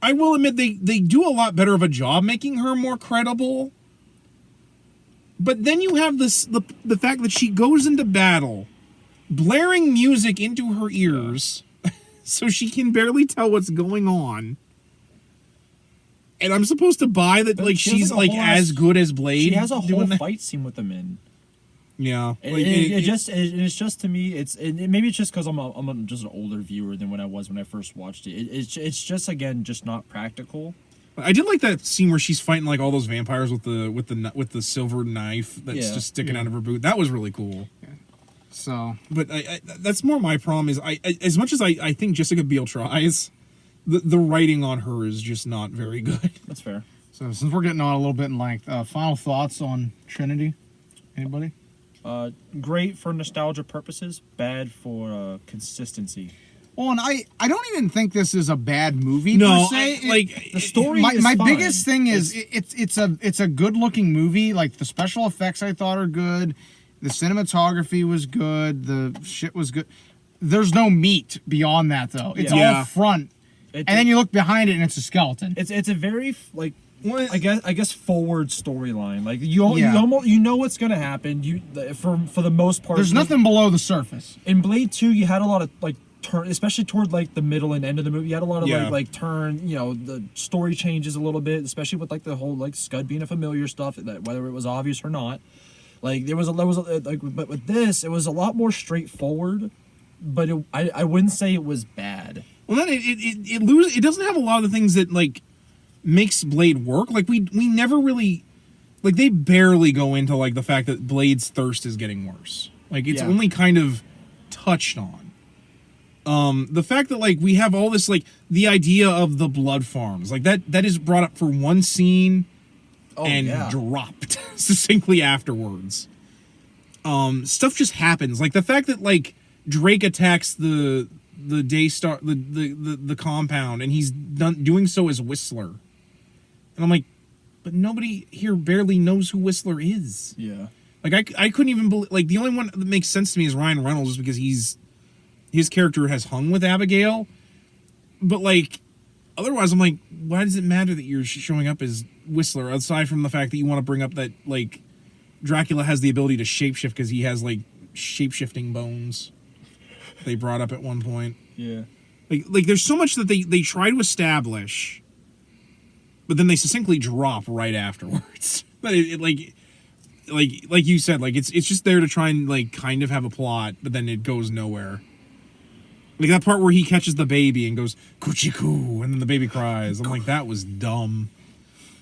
I will admit they do a lot better of a job making her more credible. But then you have the fact that she goes into battle blaring music into her ears so she can barely tell what's going on. And I'm supposed to buy that like she's like as good as Blade. She has a whole fight scene with them in. Yeah, it's just to me, maybe it's just because I'm just an older viewer than when I was when I first watched it. It's just again just not practical. I did like that scene where she's fighting like all those vampires with the silver knife that's just sticking out of her boot. That was really cool. Yeah. So, but that's more my problem is as much as I think Jessica Biel tries, the writing on her is just not very good. That's fair. So since we're getting on a little bit in length, final thoughts on Trinity? Anybody? Great for nostalgia purposes, bad for consistency. Well, and I don't even think this is a bad movie no, per se. The story. My biggest thing is it's a good looking movie. Like the special effects, I thought are good. The cinematography was good. The shit was good. There's no meat beyond that though. It's all front, and then you look behind it and it's a skeleton. It's a very like. I guess forward storyline. Like you know what's gonna happen. For the most part, there's nothing below the surface. In Blade 2, you had a lot of like turn, especially toward like the middle and end of the movie. You had a lot of like turn. You know, the story changes a little bit, especially with like the whole like Scud being a familiar stuff, that whether it was obvious or not. Like there was like, but with this, it was a lot more straightforward. But I wouldn't say it was bad. Well, then it doesn't have a lot of the things that like makes Blade work. Like we never really, like they barely go into like the fact that Blade's thirst is getting worse. Like it's only kind of touched on. The fact that like we have all this like the idea of the blood farms, like that is brought up for one scene and dropped succinctly afterwards. Stuff just happens. Like the fact that like Drake attacks the Daystar the compound and he's doing so as Whistler. And I'm like, but nobody here barely knows who Whistler is. Yeah. Like I couldn't even believe, like the only one that makes sense to me is Ryan Reynolds just because his character has hung with Abigail. But like otherwise I'm like, why does it matter that you're showing up as Whistler aside from the fact that you want to bring up that like Dracula has the ability to shapeshift because he has like shapeshifting bones. They brought up at one point. Yeah. Like there's so much that they try to establish, but then they succinctly drop right afterwards. But it like you said, like it's just there to try and like kind of have a plot, but then it goes nowhere. Like that part where he catches the baby and goes coochie coo, and then the baby cries. I'm like, that was dumb.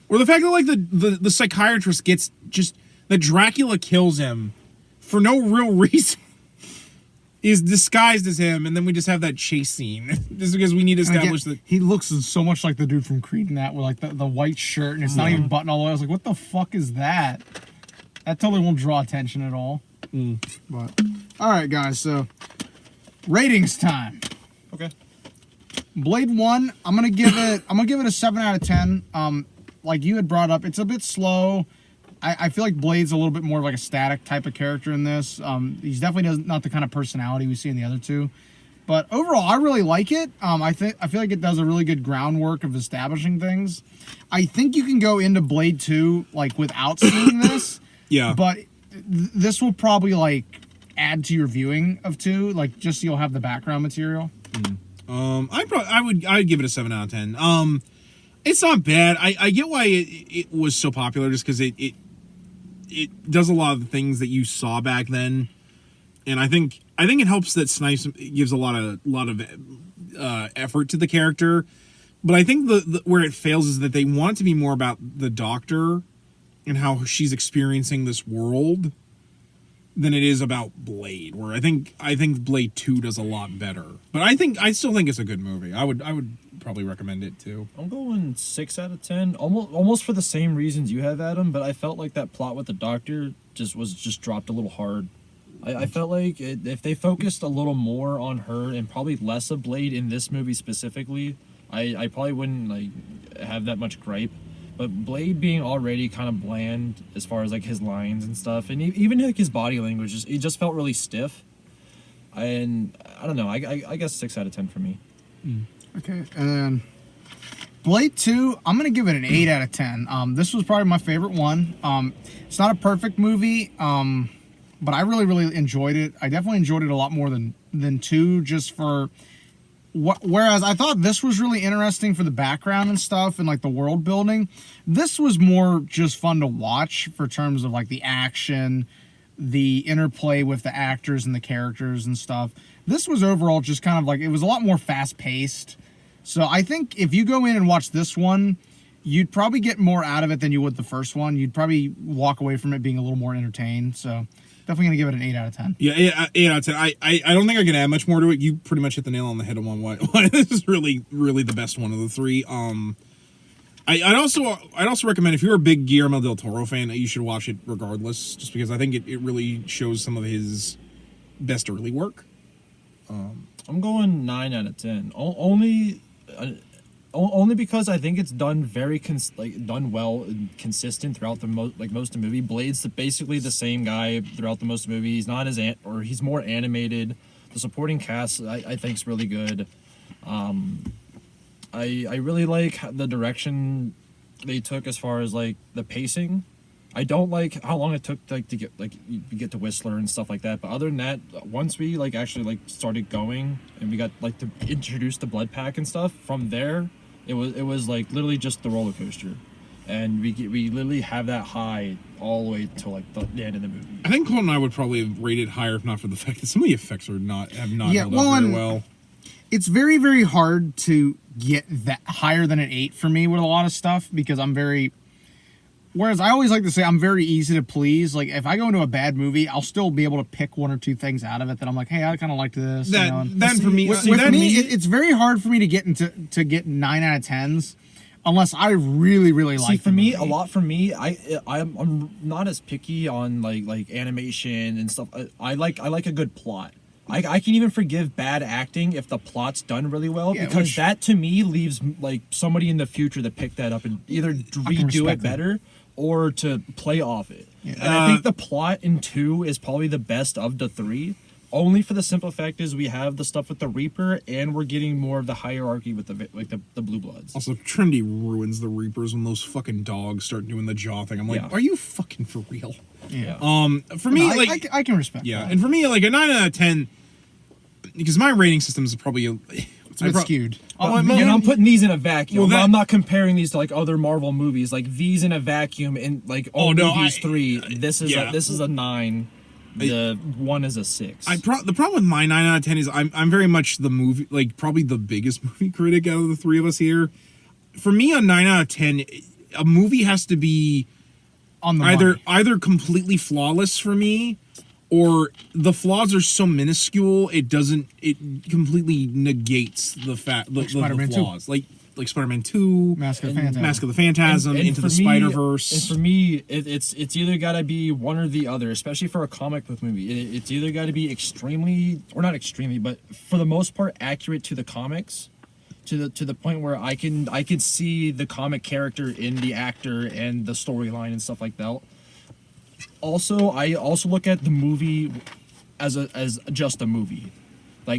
Or the fact that like the psychiatrist gets just that Dracula kills him for no real reason. Is disguised as him, and then we just have that chase scene just because we need to establish that he looks so much like the dude from Creed in that with like the white shirt and it's not even buttoned all the way. I was like, what the fuck is that? That totally won't draw attention at all. But all right, guys. So ratings time. Okay. Blade 1, I'm gonna give it a 7 out of 10. Like you had brought up, it's a bit slow. I feel like Blade's a little bit more of like a static type of character in this. He's definitely not the kind of personality we see in the other two. But overall, I really like it. I feel like it does a really good groundwork of establishing things. I think you can go into Blade 2 like without seeing this. Yeah. But this will probably like add to your viewing of 2, like just so you'll have the background material. I'd give it a 7 out of 10. It's not bad. I get why it was so popular just because it does a lot of the things that you saw back then. And I think I think it helps that Snipes gives a lot of effort to the character, but I think the where it fails is that they want it to be more about the Doctor and how she's experiencing this world than it is about Blade. Where I think Blade 2 does a lot better, but I still think it's a good movie. I would probably recommend it too. I'm going 6 out of 10, almost for the same reasons you have, Adam. But I felt like that plot with the Doctor was dropped a little hard. I felt like if they focused a little more on her and probably less of Blade in this movie specifically, I probably wouldn't like have that much gripe. But Blade being already kind of bland as far as like his lines and stuff, and even like his body language, it just felt really stiff. And I don't know. I guess 6 out of 10 for me. Okay, and then Blade 2, I'm gonna give it an 8 out of 10. This was probably my favorite one. It's not a perfect movie, but I really enjoyed it. I definitely enjoyed it a lot more than 2, just for whereas I thought this was really interesting for the background and stuff and like the world building. This was more just fun to watch for terms of like the action, the interplay with the actors and the characters and stuff. This was overall just kind of like, it was a lot more fast paced. So I think if you go in and watch this one, you'd probably get more out of it than you would the first one. You'd probably walk away from it being a little more entertained. So definitely gonna give it an 8 out of 10. Yeah, 8 out of 10. I don't think I can add much more to it. You pretty much hit the nail on the head on why this is really the best one of the three. I'd also recommend, if you're a big Guillermo del Toro fan, that you should watch it regardless, just because I think it really shows some of his best early work. I'm going 9 out of 10. Only because I think it's done very done well and consistent throughout the most of the movie. Blade's basically the same guy throughout the most of the movie. He's not he's more animated. The supporting cast I think is really good. I really like the direction they took as far as like the pacing. I don't like how long it took like to get to Whistler and stuff like that. But other than that, once we actually started going and we got to introduce the blood pack and stuff, from there it was like literally just the roller coaster, and we literally have that high all the way to the end of the movie. I think Cole and I would probably have rated higher if not for the fact that some of the effects have not held up very well. It's very, very hard to get that higher than an 8 for me with a lot of stuff, because whereas I always like to say I'm very easy to please. Like, if I go into a bad movie, I'll still be able to pick 1 or 2 things out of it that I'm like, hey, I kind of liked this. For me, it's very hard for me to get 9 out of 10s unless I really, really like. For me, I'm not as picky on like animation and stuff. I like a good plot. I can even forgive bad acting if the plot's done really well, because that to me leaves somebody in the future to pick that up and either redo it better or to play off it. Yeah. And I think the plot in 2 is probably the best of the 3, only for the simple fact is we have the stuff with the Reaper and we're getting more of the hierarchy with the Blue Bloods. Also, Trinity ruins the Reapers when those fucking dogs start doing the jaw thing. I'm like, are you fucking for real? Yeah. For me, I can respect. Yeah, that. And for me, a 9 out of 10, because my rating system is probably it's a bit skewed. I'm putting these in a vacuum. I'm not comparing these to other Marvel movies. These in a vacuum in movies 3. This is a 9. The 1 is a 6. The problem with my 9 out of 10 is I'm very much the movie, probably the biggest movie critic out of the 3 of us here. For me, on 9 out of 10, a movie has to be on the either completely flawless for me, or the flaws are so minuscule it completely negates the flaws. Like Spider-Man 2, Mask of the Phantasm, Into the Spider-Verse. And for me, it's either got to be one or the other, especially for a comic book movie. It's either got to be extremely, or not extremely, but for the most part accurate to the comics, to the point where I can see the comic character in the actor and the storyline and stuff like that. Also, I also look at the movie as just a movie.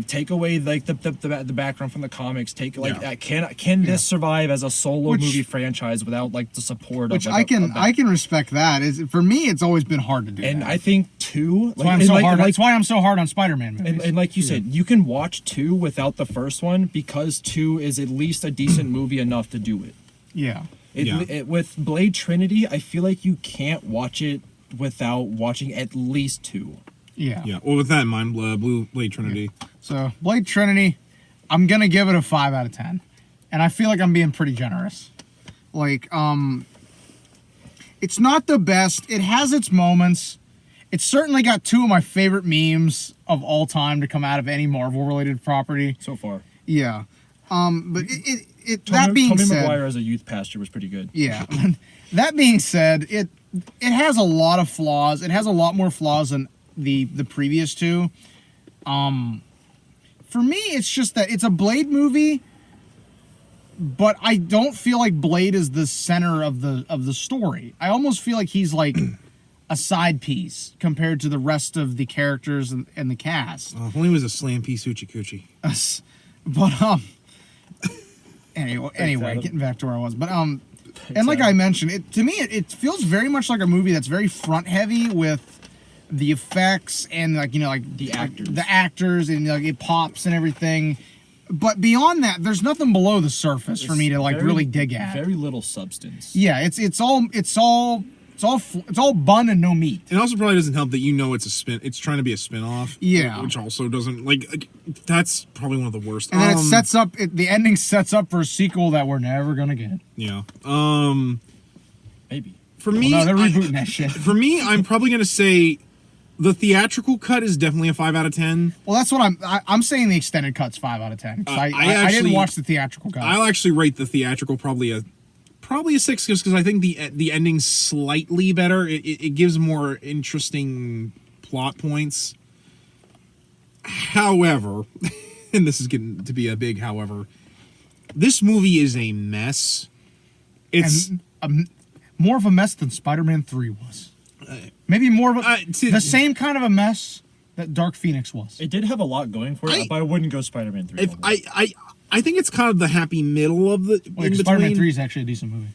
Take away the background from the comics. Can this survive as a solo movie franchise without the support? I can respect that. For me, it's always been hard to do. And that. I think 2. That's why I'm so hard on Spider-Man movies. And like you said, you can watch 2 without the first one, because 2 is at least a decent movie enough to do it. Yeah. With Blade Trinity, I feel like you can't watch it without watching at least 2. Yeah. Yeah. Well, with that in mind, Blue Blade Trinity. So Blade Trinity, I'm gonna give it a 5 out of 10, and I feel like I'm being pretty generous. Like, it's not the best. It has its moments. It's certainly got two of my favorite memes of all time to come out of any Marvel-related property. So far. Yeah. But that being Tobey said, Maguire as a youth pastor was pretty good. yeah. That being said, it has a lot of flaws. It has a lot more flaws than the previous two. For me, it's just that it's a Blade movie, but I don't feel like Blade is the center of the story. I almost feel like he's like a side piece compared to the rest of the characters and the cast. If only it was a slam piece hoochie coochie. But anyway, getting back to where I was. But and like I mentioned, to me it feels very much like a movie that's very front heavy with the effects and like the actors. the actors and like it pops and everything. But beyond that, there's nothing below the surface for me to like really dig at. Very little substance. Yeah, it's all bun and no meat. It also probably doesn't help that it's a spin. It's trying to be a spin-off. Yeah, which also doesn't like that's probably one of the worst. And then the ending sets up for a sequel that we're never gonna get. Yeah. Maybe. For me, no, they're rebooting that shit. For me, I'm probably gonna say the theatrical cut is definitely a 5 out of 10. Well, that's what I'm saying. The extended cut's 5 out of 10. I didn't watch the theatrical cut. I'll actually rate the theatrical probably a 6 just because I think the ending's slightly better. It gives more interesting plot points. However, and this is getting to be a big however, this movie is a mess. It's more of a mess than Spider-Man 3 was. Maybe more of the same kind of a mess that Dark Phoenix was. It did have a lot going for it, but I wouldn't go Spider-Man 3. I think it's kind of the happy middle of the. Wait, Spider-Man 3 is actually a decent movie.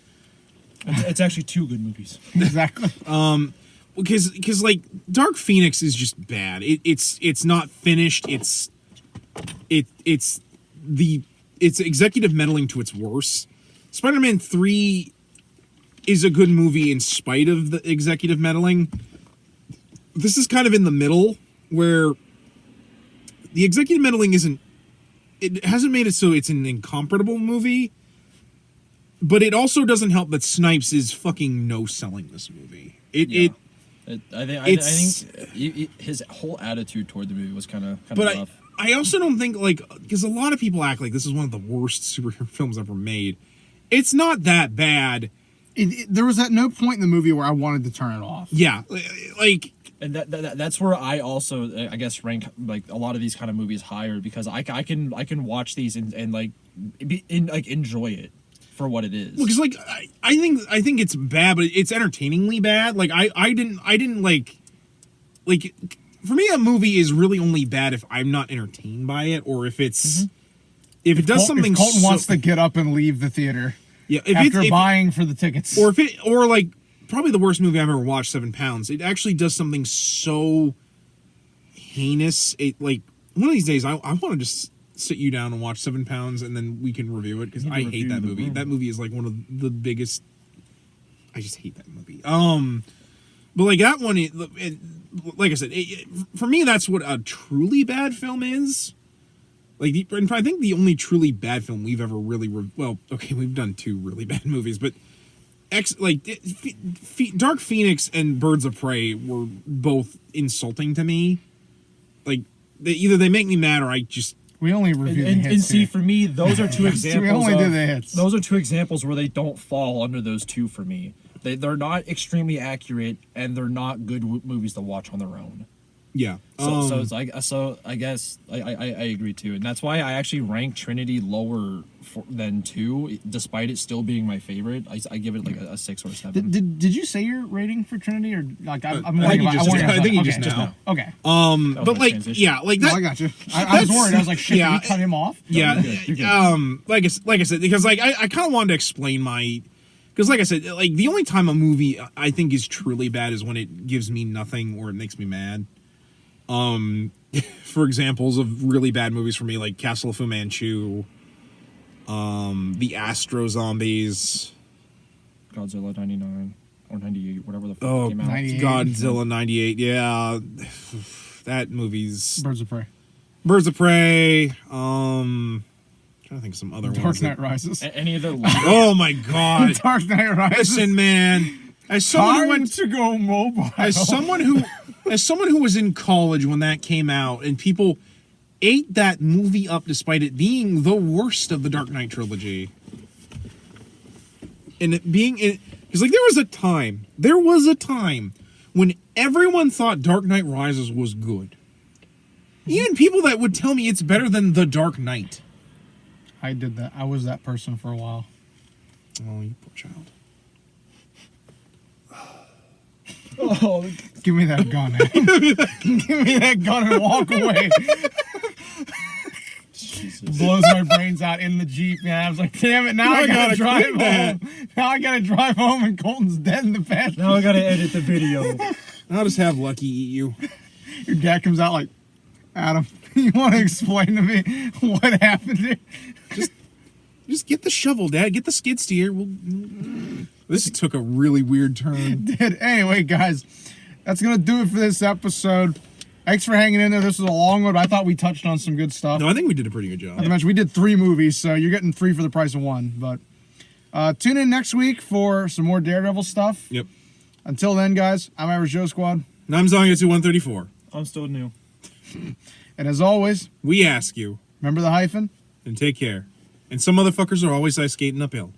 It's actually two good movies. Exactly. Because like Dark Phoenix is just bad. It's not finished. It's executive meddling to its worst. Spider-Man 3 is a good movie in spite of the executive meddling. This is kind of in the middle where the executive meddling hasn't made it so it's an incomparable movie, but it also doesn't help that Snipes is fucking no-selling this movie. I think his whole attitude toward the movie was kind of rough. I also don't think, like, because a lot of people act like this is one of the worst superhero films ever made. It's not that bad. There was at no point in the movie where I wanted to turn it off. Yeah, like, and that's where I also I guess rank like a lot of these kind of movies higher because I can watch these and enjoy it for what it is. Well, because like I think it's bad, but it's entertainingly bad. Like I didn't like for me a movie is really only bad if I'm not entertained by it or if it's if it does something. If Colton wants to get up and leave the theater. Yeah, after buying for the tickets, or like probably the worst movie I've ever watched, 7 Pounds. It actually does something so heinous. It like one of these days I want to just sit you down and watch 7 Pounds and then we can review it because I hate that movie. That movie is like one of the biggest. I just hate that movie. But like that one, like I said, for me that's what a truly bad film is. Like, I think the only truly bad film we've ever really we've done 2 really bad movies, but Dark Phoenix and Birds of Prey were both insulting to me. Like, either they make me mad or I just. We only review the hits. And see, for me, those are 2 examples. We only do the hits. Those are 2 examples where they don't fall under those 2 for me. They're not extremely accurate, and they're not good movies to watch on their own. Yeah. So I guess I agree too, and that's why I actually rank Trinity lower than 2, despite it still being my favorite. I give it like a 6 or a 7. Did you say your rating for Trinity or like I'm I think you just know. Okay. But like yeah, like that. No, I got you. I was worried. I was like, shit, did we cut him off? Yeah. You're good. Like I said, because like I kind of wanted to explain my. Because like I said, like the only time a movie I think is truly bad is when it gives me nothing or it makes me mad. For examples of really bad movies for me, like Castle of Fu Manchu, the Astro Zombies, Godzilla 99 or 98, whatever the fuck came out. 98. Godzilla 98, yeah. that movie's Birds of Prey. Birds of Prey. Trying to think of some other Dark ones. Knight Rises. Any of the Oh my god! Dark Knight Rises. Listen, man. As someone who Time went to go mobile. as someone who was in college when that came out, and people ate that movie up despite it being the worst of the Dark Knight trilogy, and it being because like there was a time when everyone thought Dark Knight Rises was good. Even people that would tell me it's better than The Dark Knight. I did that. I was that person for a while. Oh, you poor child. Oh, Give me that gun, man. Give me that gun and walk away. Blows my brains out in the Jeep, man. I was like, damn it, now I gotta drive clean that. home. Now I gotta drive home and Colton's dead in the past. now I gotta edit the video. I'll just have Lucky eat you. Your dad comes out like, Adam, you want to explain to me what happened here? Just get the shovel, Dad. Get the skid steer. This took a really weird turn. Anyway, guys, that's gonna do it for this episode. Thanks for hanging in there. This was a long one, but I thought we touched on some good stuff. No, I think we did a pretty good job. Not to mention, we did 3 movies, so you're getting 3 for the price of 1. But tune in next week for some more Daredevil stuff. Yep. Until then, guys, I'm Average Joe Squad. And I'm Zonga 134. I'm still new. And as always, We ask you, remember the hyphen? and take care. And some motherfuckers are always ice skating uphill.